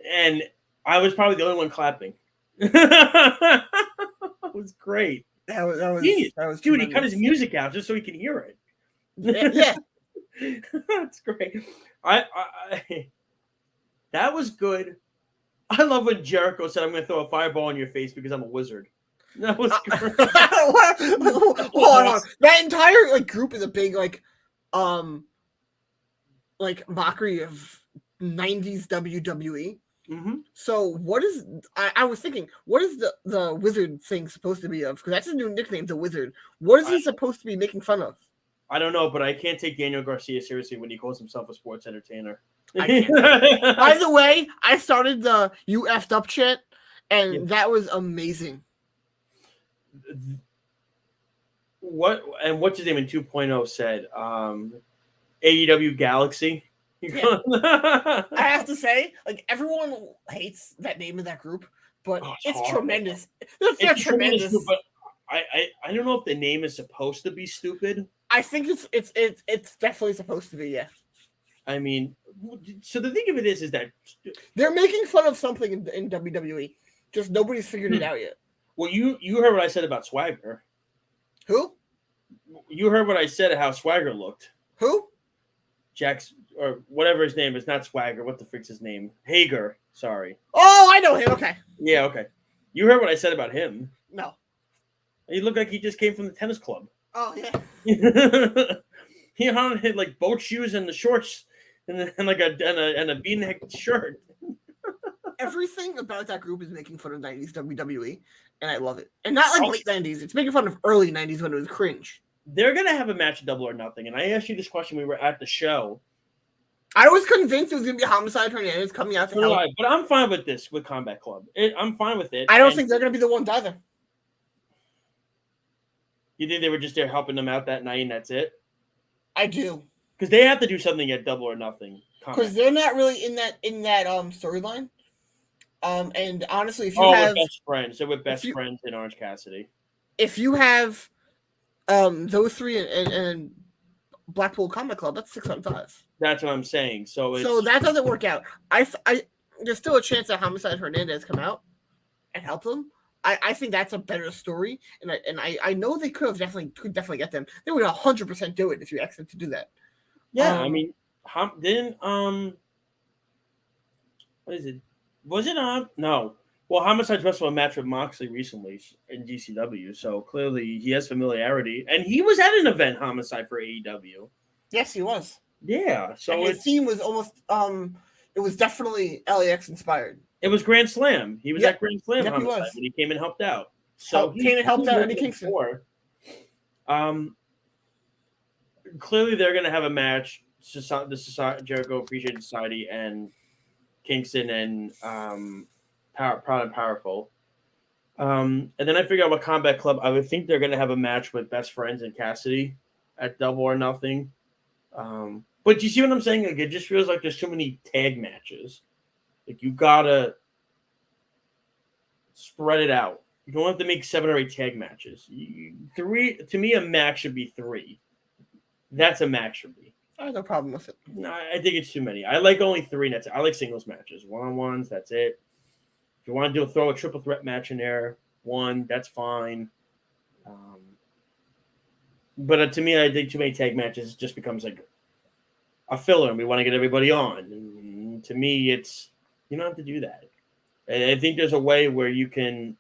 And I was probably the only one clapping. That was great. That was genius. Dude, tremendous. He cut his music out just so he could hear it. Yeah. That's great. I that was good. I love when Jericho said, "I'm going to throw a fireball in your face because I'm a wizard." That was great. Hold on. That entire group is a big mockery of 90s WWE. Mm-hmm. So what is I was thinking, what is the wizard thing supposed to be of? Because that's his new nickname, the Wizard. What is he supposed to be making fun of? I don't know, but I can't take Daniel Garcia seriously when he calls himself a sports entertainer. By the way, I started the "You effed up" chant, and that was amazing. What's his name in 2.0 said? AEW Galaxy. Yeah. I have to say, everyone hates that name of that group, but it's tremendous. It's tremendous. Group, but I don't know if the name is supposed to be stupid. I think it's definitely supposed to be, yeah. I mean, so the thing of it is that they're making fun of something in WWE. Just nobody's figured it out yet. Well, you heard what I said about Swagger. Who? You heard what I said how Swagger looked. Who? Jack's or whatever his name is, not Swagger. What the frick's his name? Hager. Sorry. Oh, I know him. Okay. Yeah, okay. You heard what I said about him. No. He looked like he just came from the tennis club. Oh yeah. He had like boat shoes and the shorts and like a V-neck shirt. Everything about that group is making fun of 90s WWE, and I love it. And not like late 90s. It's making fun of early 90s when it was cringe. They're gonna have a match of Double or Nothing, and I asked you this question. We were at the show. I was convinced it was gonna be Homicide Hernandez coming out to help. But I'm fine with this with Combat Club. I'm fine with it. I don't think they're gonna be the ones either. You think they were just there helping them out that night, and that's it? I do, because they have to do something at Double or Nothing. Because they're not really in that storyline. And honestly, if you we're have best friends, so we're best friends in Orange Cassidy. If you have those three and Blackpool Combat Club, that's 6-on-5. That's what I'm saying. So that doesn't work out. I there's still a chance that Homicide Hernandez come out and help them. I think that's a better story, and I know they could definitely get them. They would 100% do it if you asked them to do that. Yeah, I mean, didn't what is it? Was it no? Well, Homicide wrestled a match with Moxley recently in GCW, so clearly he has familiarity, and he was at an event Homicide for AEW. Yes, he was. Yeah, so and his team was almost it was definitely LAX inspired. It was Grand Slam. He was at Grand Slam Yep, Homicide when he came and helped out. So he came and helped out Eddie Kingston. Clearly they're going to have a match. Jericho Appreciation Society and Kingston and Proud and Powerful. And then I figure out what Combat Club. I would think they're going to have a match with Best Friends and Cassidy at Double or Nothing. But you see what I'm saying? Like, it just feels like there's too many tag matches. Like, you gotta spread it out. You don't have to make 7 or 8 tag matches. 3 to me, a max should be 3. That's a max should be. I have no problem with it. No, I think it's too many. I like only 3. That's it. I like singles matches, 1-on-1s. That's it. If you want to throw a triple threat match in there, 1, that's fine. But to me, I think too many tag matches just becomes like a filler, and we want to get everybody on. And to me, it's you don't have to do that. And I think there's a way where you can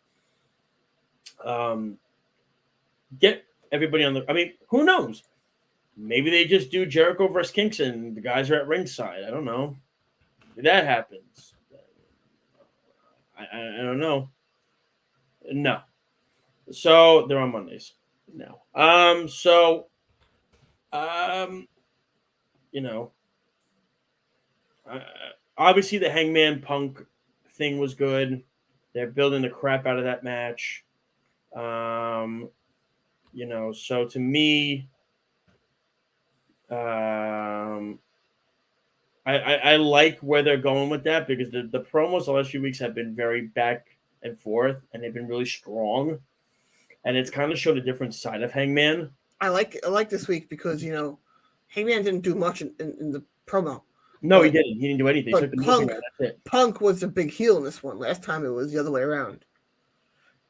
get everybody on the. I mean, who knows? Maybe they just do Jericho versus Kingston. The guys are at ringside. I don't know. If that happens. I don't know. No. So they're on Mondays. No. You know. Obviously, the Hangman Punk thing was good. They're building the crap out of that match. You know, so to me, I like where they're going with that because the promos the last few weeks have been very back and forth, and they've been really strong. And it's kind of showed a different side of Hangman. I like this week because, you know, Hangman didn't do much in the promo. No, he didn't. He didn't do anything. But Punk was the big heel in this one. Last time it was the other way around.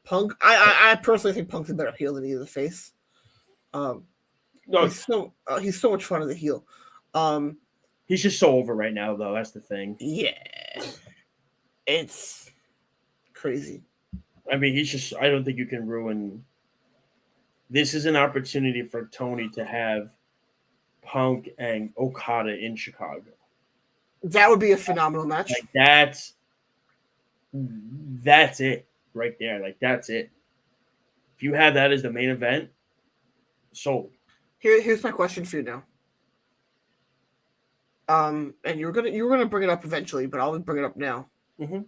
Punk, I personally think Punk's a better heel than either face. He's so much fun as a heel. He's just so over right now, though. That's the thing. Yeah, it's crazy. I mean, he's just. I don't think you can ruin. This is an opportunity for Tony to have Punk and Okada in Chicago. That would be a phenomenal match. Like that's it right there. Like that's it. If you have that as the main event, sold. Here's my question for you now. And you were gonna bring it up eventually, but I'll bring it up now. Mm-hmm.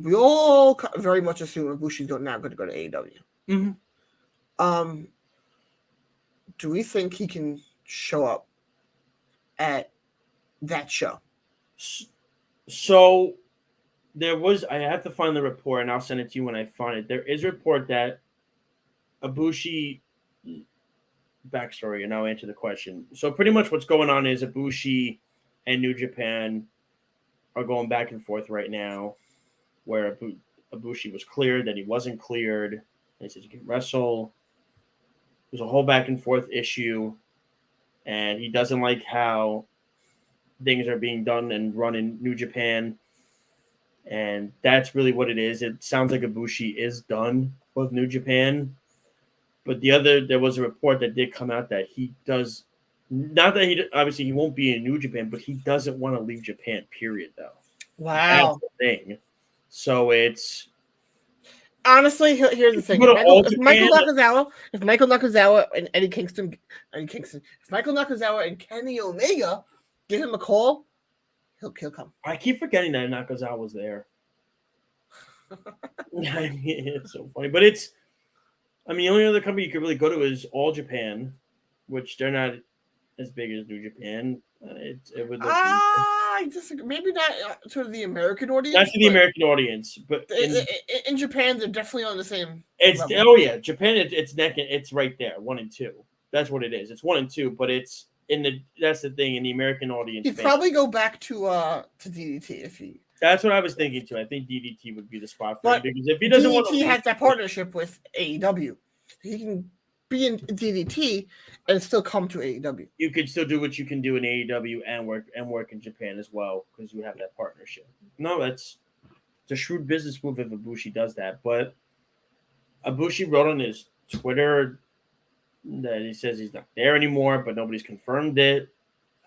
We all very much assume Ibushi's now going to go to AEW. Mm-hmm. Do we think he can show up at that show? So there was. I have to find the report, and I'll send it to you when I find it. There is a report that Ibushi backstory, and I'll answer the question. So pretty much what's going on is Ibushi and New Japan are going back and forth right now, where Ibushi was cleared, then he wasn't cleared. He says he can wrestle. There's a whole back and forth issue. and he doesn't like how things are being done and run in New Japan. And that's really what it is. It sounds like Ibushi is done with New Japan. But there was a report that did come out that he does, not that obviously he won't be in New Japan, but he doesn't want to leave Japan, period, though. Wow. That's the thing. So it's... Honestly, here's the thing. If Michael Nakazawa and if Michael Nakazawa and Kenny Omega give him a call, he'll come. I keep forgetting that Nakazawa was there. I mean, it's so funny. But the only other company you could really go to is All Japan, which they're not as big as New Japan. It would look I disagree. Maybe not to the American audience. not to the American audience, but in Japan, they're definitely on the same. level. Oh yeah, Japan. It's neck. It's right there, 1 and 2. That's what it is. It's 1 and 2, but it's that's the thing in the American audience. He'd probably go back to DDT if he. That's what I was thinking too. I think DDT would be the spot for him But because if he doesn't want to, DDT has that partnership with AEW. He can be in DDT and still come to AEW. you could still do what you can do in AEW and work in Japan as well because you have that partnership. No, it's a shrewd business move if Ibushi does that. But Ibushi wrote on his Twitter that he says he's not there anymore, but nobody's confirmed it.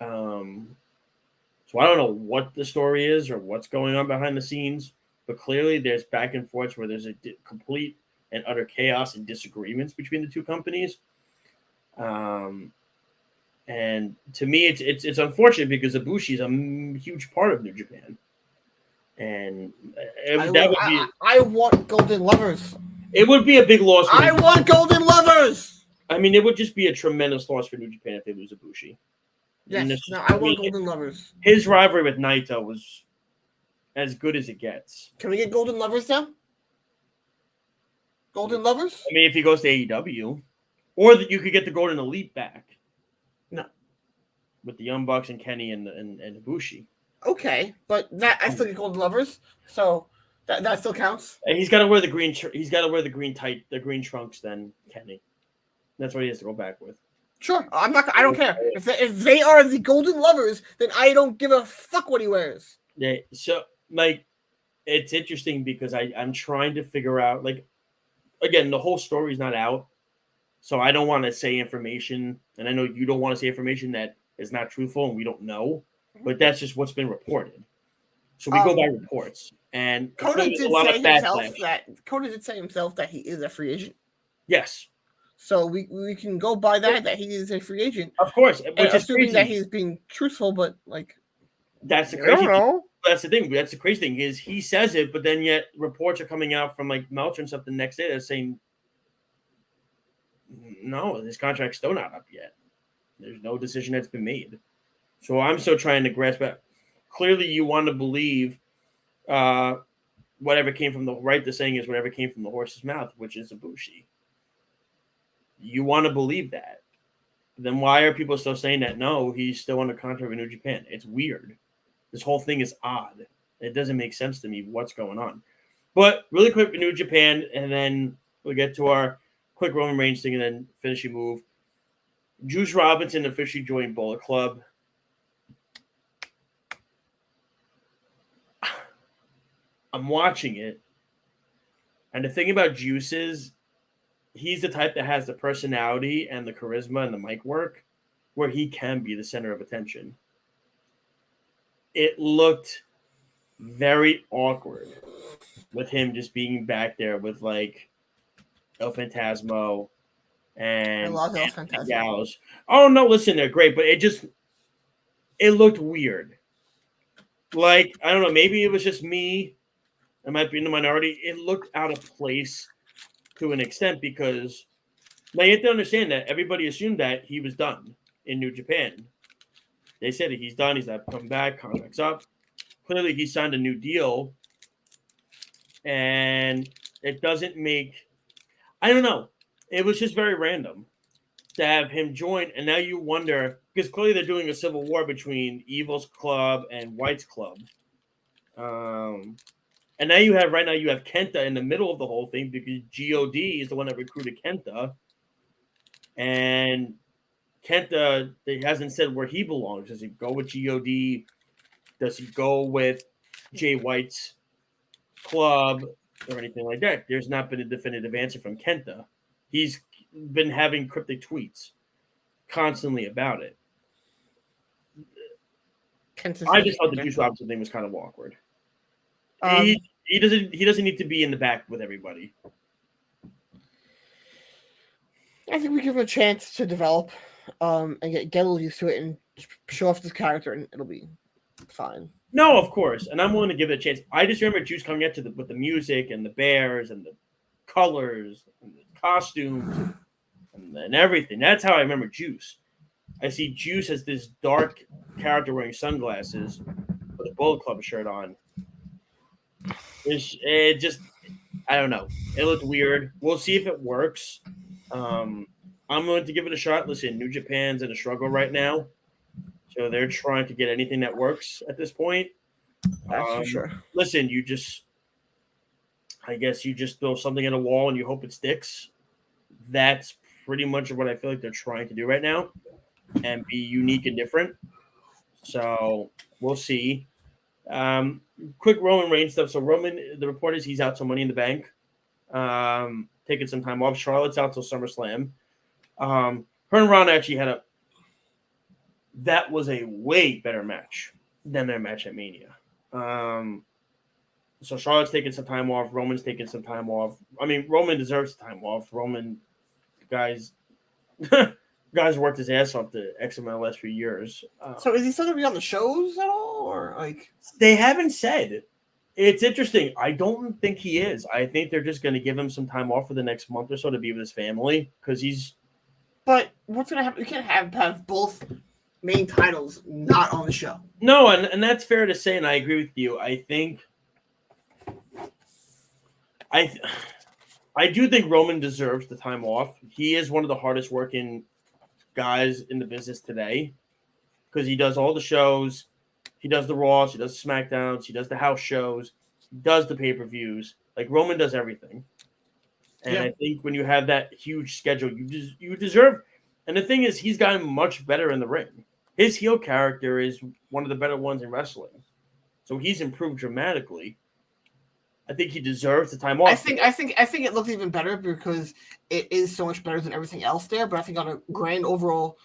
So I don't know what the story is or what's going on behind the scenes, but clearly there's back and forth where there's a complete and utter chaos and disagreements between the two companies. And to me, it's unfortunate because Ibushi is a huge part of New Japan, and I want Golden Lovers. It would be a big loss. I want Golden Lovers. I mean, it would just be a tremendous loss for New Japan if they lose Ibushi. Yes, I want Golden Lovers. His rivalry with Naito was as good as it gets. Can we get Golden Lovers now? Golden Lovers? I mean, if he goes to AEW, or you could get the Golden Elite back. No, with the Young Bucks and Kenny and Ibushi. Okay, but that I still get Golden Lovers, so that still counts. And he's got to wear the green. He's got to wear the green trunks. Then Kenny, that's what he has to go back with. Sure, I don't care if they are the Golden Lovers. Then I don't give a fuck what he wears. Yeah. So it's interesting because I'm trying to figure out again, the whole story's not out, so I don't want to say information, and I know you don't want to say information that is not truthful and we don't know, but that's just what's been reported. So we go by reports, and Kota did say himself that he is a free agent. Yes. So we can go by that he is a free agent. Of course, which is assuming that he's being truthful, but that's the crazy thing. That's the thing. That's the crazy thing is he says it, but then yet reports are coming out from Meltzer and stuff the next day that's saying no, his contract's still not up yet. There's no decision that's been made. So I'm still trying to grasp that. Clearly, you want to believe whatever came from the saying is whatever came from the horse's mouth, which is Ibushi. You want to believe that. Then why are people still saying that? No, he's still under contract with New Japan. It's weird. This whole thing is odd. It doesn't make sense to me what's going on. But really quick, New Japan, and then we'll get to our quick Roman Reigns thing and then finishing move. Juice Robinson officially joined Bullet Club. I'm watching it. And the thing about Juice is he's the type that has the personality and the charisma and the mic work where he can be the center of attention. It looked very awkward with him just being back there with El Phantasmo and I love El Phantasmo. Gallows. Oh no, listen, they're great, but it looked weird. I don't know, maybe it was just me. I might be in the minority. It looked out of place to an extent because now you have to understand that everybody assumed that he was done in New Japan. They said that he's done. He's not coming back. Contract's up. Clearly, he signed a new deal, and it doesn't make. I don't know. It was just very random to have him join, and now you wonder because clearly they're doing a civil war between Evil's club and White's club. And now you have Kenta in the middle of the whole thing because God is the one that recruited Kenta, and Kenta, he hasn't said where he belongs. Does he go with God? Does he go with Jay White's club or anything like that? There's not been a definitive answer from Kenta. He's been having cryptic tweets constantly about it. I just thought the Juice Robinson thing was kind of awkward. He doesn't need to be in the back with everybody. I think we give him a chance to develop and get a little used to it and show off this character, and it'll be fine. No, of course, and I'm willing to give it a chance. I just remember Juice coming up with the music and the bears and the colors and the costumes and everything. That's how I remember Juice. I see Juice as this dark character wearing sunglasses with a Bullet Club shirt on. It just, I don't know. It looked weird. We'll see if it works. I'm going to give it a shot. Listen, New Japan's in a struggle right now, so they're trying to get anything that works at this point. That's for sure. Listen, I guess you just throw something at a wall and you hope it sticks. That's pretty much what I feel like they're trying to do right now, and be unique and different. So we'll see. Quick Roman Reigns stuff. So Roman, the report is he's out some Money in the Bank, taking some time off. Charlotte's out till SummerSlam. Her and Ron actually that was a way better match than their match at Mania. So Charlotte's taking some time off. Roman's taking some time off. I mean, Roman deserves time off. Roman, guys worked his ass off the X amount of the last few years. So is he still going to be on the shows at all? Or like they haven't said. It's interesting. I don't think he is. I think they're just going to give him some time off for the next month or so to be with his family because he's. But what's going to happen? You can't have both main titles not on the show. No, and that's fair to say, and I agree with you. I think. I do think Roman deserves the time off. He is one of the hardest working guys in the business today because he does all the shows. He does the Raws, he does the SmackDowns, he does the house shows, he does the pay-per-views. Like Roman does everything. And I think when you have that huge schedule, you deserve. And the thing is, he's gotten much better in the ring. His heel character is one of the better ones in wrestling, so he's improved dramatically. I think he deserves the time off. I think it looks even better because it is so much better than everything else there. But I think on a grand overall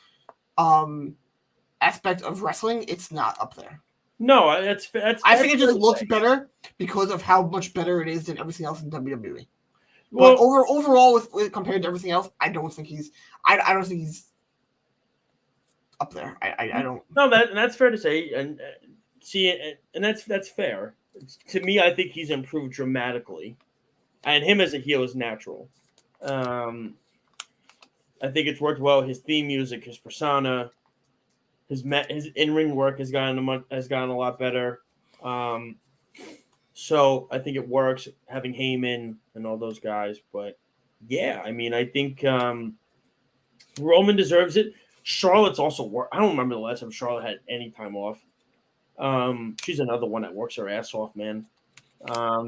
aspect of wrestling, it's not up there. No, that's I think it just looks better because of how much better it is than everything else in WWE. Well, but overall, with compared to everything else, I don't think he's. I don't think he's up there. I don't. No, that's fair to say, and that's fair. To me, I think he's improved dramatically, and him as a heel is natural. I think it's worked well. His theme music, his persona, his in-ring work has gotten a lot better. So I think it works having Heyman and all those guys. But yeah, I mean, I think Roman deserves it. Charlotte's also worked. I don't remember the last time Charlotte had any time off. She's another one that works her ass off, man. I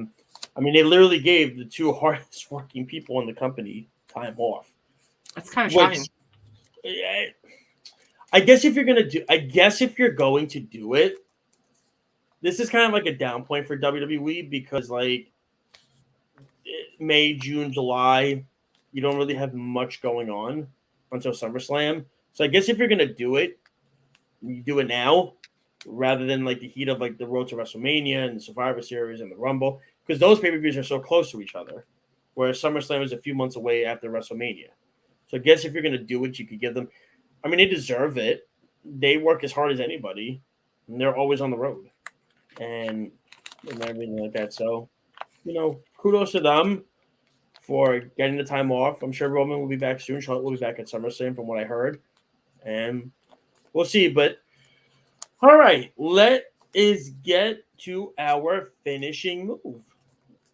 mean, they literally gave the two hardest working people in the company time off. That's kind of shocking. I guess if you're going to do it, this is kind of like a down point for WWE because like May, June, July, you don't really have much going on until SummerSlam. So I guess if you're gonna do it, you do it now rather than like the heat of like the road to WrestleMania and the Survivor Series and the Rumble, because those pay-per-views are so close to each other, whereas SummerSlam is a few months away after WrestleMania. So I guess if you're going to do it, you could give them – I mean, they deserve it. They work as hard as anybody, and they're always on the road and everything like that. So, kudos to them for getting the time off. I'm sure Roman will be back soon. Charlotte will be back at SummerSlam from what I heard. And we'll see, but – all right, let us get to our finishing move.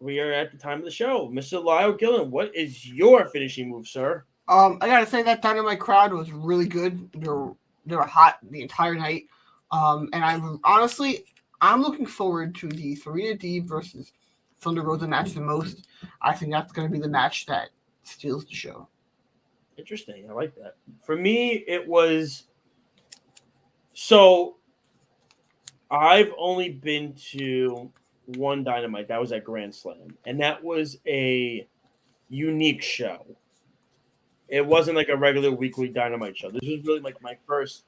We are at the time of the show. Mr. Lyle Gillen, what is your finishing move, sir? I gotta say that Dynamite crowd was really good. They were hot the entire night. And I'm looking forward to the Serena Deeb versus Thunder Rosa match the most. I think that's gonna be the match that steals the show. Interesting. I like that. For me, it was so. I've only been to one Dynamite. That was at Grand Slam, and that was a unique show. It wasn't like a regular weekly Dynamite show. This was really like my first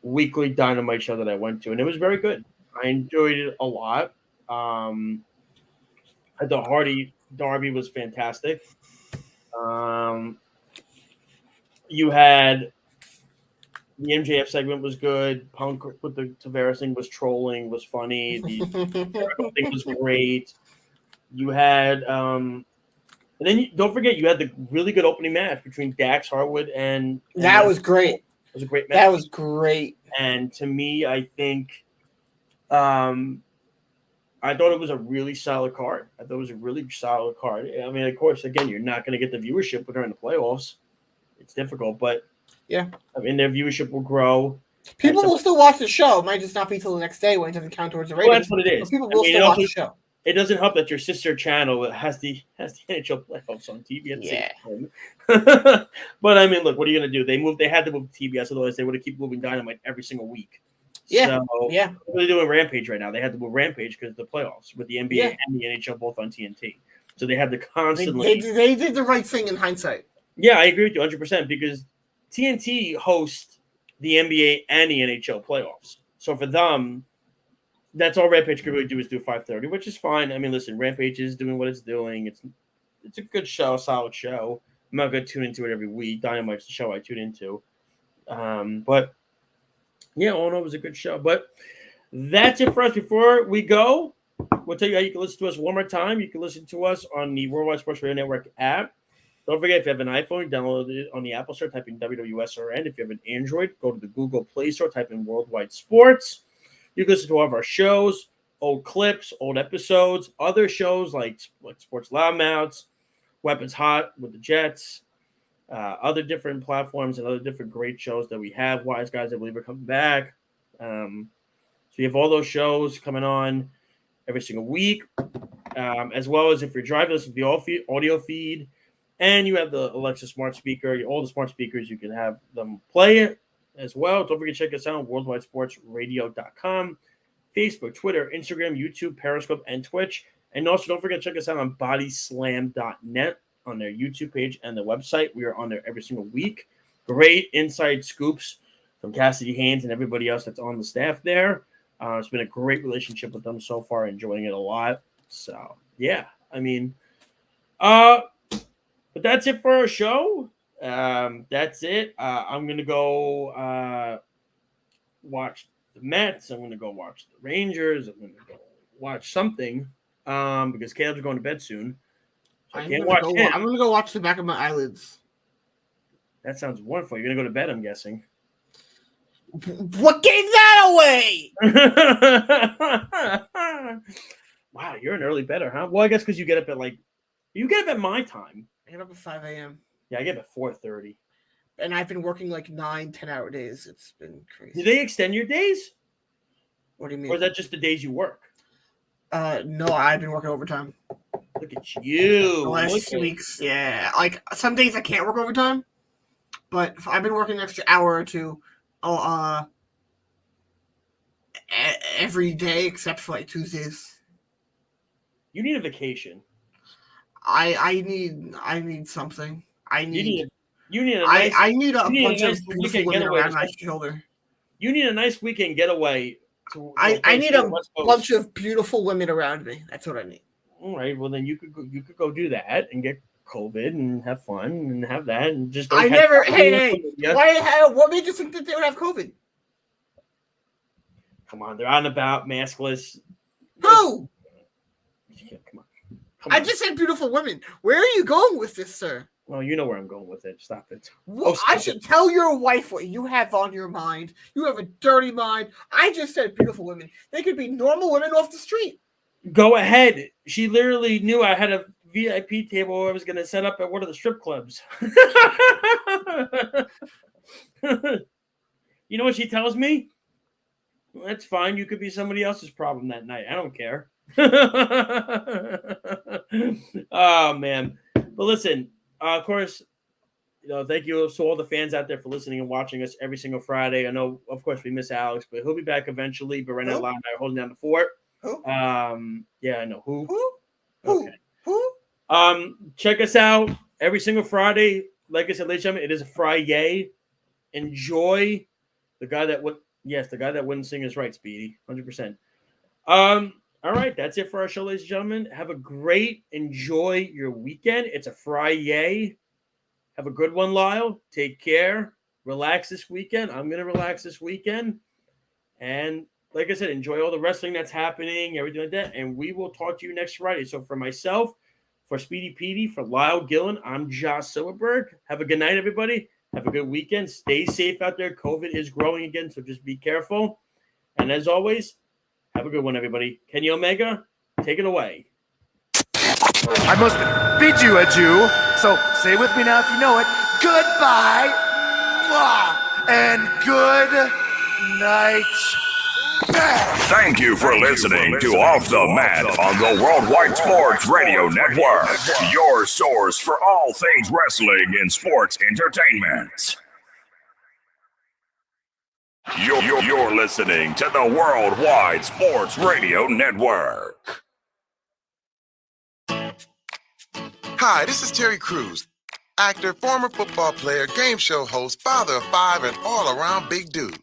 weekly Dynamite show that I went to, and it was very good. I enjoyed it a lot. The Hardy Darby was fantastic. You had the MJF segment was good. Punk with the Tavares thing was trolling, was funny. The Jericho thing was great. You had, and then don't forget, you had the really good opening match between Dax Harwood and that was great. It was a great match. That was great. And to me, I think, I thought it was a really solid card. I thought it was a really solid card. I mean, of course, again, you're not going to get the viewership during the playoffs. It's difficult, but yeah, I mean, their viewership will grow. People will still watch the show. It might just not be till the next day when it doesn't count towards the ratings. Well, that's what it is. But people will still watch the show. It doesn't help that your sister channel has the NHL playoffs on TV at the same time. But I mean, look, what are you going to do? They had to move to TBS, otherwise they would have keep moving Dynamite every single week. Yeah, so, yeah. What are they doing Rampage right now? They had to move Rampage because of the playoffs with the NBA and the NHL both on TNT. So they had to constantly. They did the right thing in hindsight. Yeah, I agree with you 100% because TNT hosts the NBA and the NHL playoffs. So for them, that's all Rampage could really do is do 5:30, which is fine. I mean, listen, Rampage is doing what it's doing. It's a good show, a solid show. I'm not going to tune into it every week. Dynamite's the show I tune into. But yeah, all in all, it was a good show. But that's it for us. Before we go, we'll tell you how you can listen to us one more time. You can listen to us on the Worldwide Sports Radio Network app. Don't forget, if you have an iPhone, download it on the Apple Store, type in WWSRN. If you have an Android, go to the Google Play Store, type in Worldwide Sports. You can listen to all of our shows, old clips, old episodes, other shows like Sports Loudmouths, Weapons Hot with the Jets, other different platforms and other different great shows that we have. Wise Guys, I believe, are coming back. So you have all those shows coming on every single week, as well as if you're driving, listen to the audio feed. And you have the Alexa smart speaker. All the smart speakers, you can have them play it as well. Don't forget to check us out on worldwidesportsradio.com, Facebook, Twitter, Instagram, YouTube, Periscope, and Twitch. And also don't forget to check us out on bodyslam.net on their YouTube page and the website. We are on there every single week. Great inside scoops from Cassidy Haynes and everybody else that's on the staff there. It's been a great relationship with them so far, enjoying it a lot. So, yeah, I mean, but that's it for our show. That's it. I'm going to go watch the Mets. I'm going to go watch the Rangers. I'm going to go watch something because Caleb's going to bed soon. So I can't watch him. I'm going to go watch the back of my eyelids. That sounds wonderful. You're going to go to bed, I'm guessing. What gave that away? Wow, you're an early bedder, huh? Well, I guess because you get up at my time. I get up at 5 a.m. Yeah, I get up at 4:30. And I've been working like 9-10-hour days. It's been crazy. Do they extend your days? What do you mean? Or is that just the days you work? No, I've been working overtime. Look at you. The last 2 weeks, yeah. Like, some days I can't work overtime, but I've been working an extra hour or two every day except for, like, Tuesdays. You need a vacation. I need something. You need a nice, I need a bunch nice of beautiful women around my shoulder. You need a nice weekend getaway. I need a bunch of beautiful women around me. That's what I need. All right. Well, then you could go do that and get COVID and have fun and have that and just. Hey, what made you think that they would have COVID? Come on, they're out and about, maskless. Who? Come on. I just said beautiful women. Where are you going with this, sir? Well, you know where I'm going with it. Stop it. Well, I should tell your wife what you have on your mind. You have a dirty mind. I just said beautiful women. They could be normal women off the street. Go ahead. She literally knew I had a VIP table I was going to set up at one of the strip clubs. You know what she tells me? Well, that's fine. You could be somebody else's problem that night. I don't care. Oh, man. But listen, of course, thank you to all the fans out there for listening and watching us every single Friday. I know, of course, we miss Alex, but he'll be back eventually. But right now, Lyle and I are holding down the fort. Who? Yeah, I know. Who? Okay. Check us out every single Friday. Like I said, ladies and gentlemen, it is a Friday. Enjoy. The guy that wouldn't sing is right, Speedy. 100%. All right, that's it for our show, ladies and gentlemen. Have a great, enjoy your weekend. It's a Friday. Have a good one, Lyle. Take care. Relax this weekend. I'm going to relax this weekend. And like I said, enjoy all the wrestling that's happening, everything like that. And we will talk to you next Friday. So for myself, for Speedy Petey, for Lyle Gillen, I'm Josh Silverberg. Have a good night, everybody. Have a good weekend. Stay safe out there. COVID is growing again, so just be careful. And as always, have a good one, everybody. Kenny Omega, take it away. I must bid you adieu. So say with me now if you know it. Goodbye. Mwah, and good night. Thank you for listening to Off the Mat on the Worldwide Sports Radio Network, your source for all things wrestling and sports entertainment. You're listening to the Worldwide Sports Radio Network. Hi, this is Terry Crews, actor, former football player, game show host, father of 5, and all-around big dude.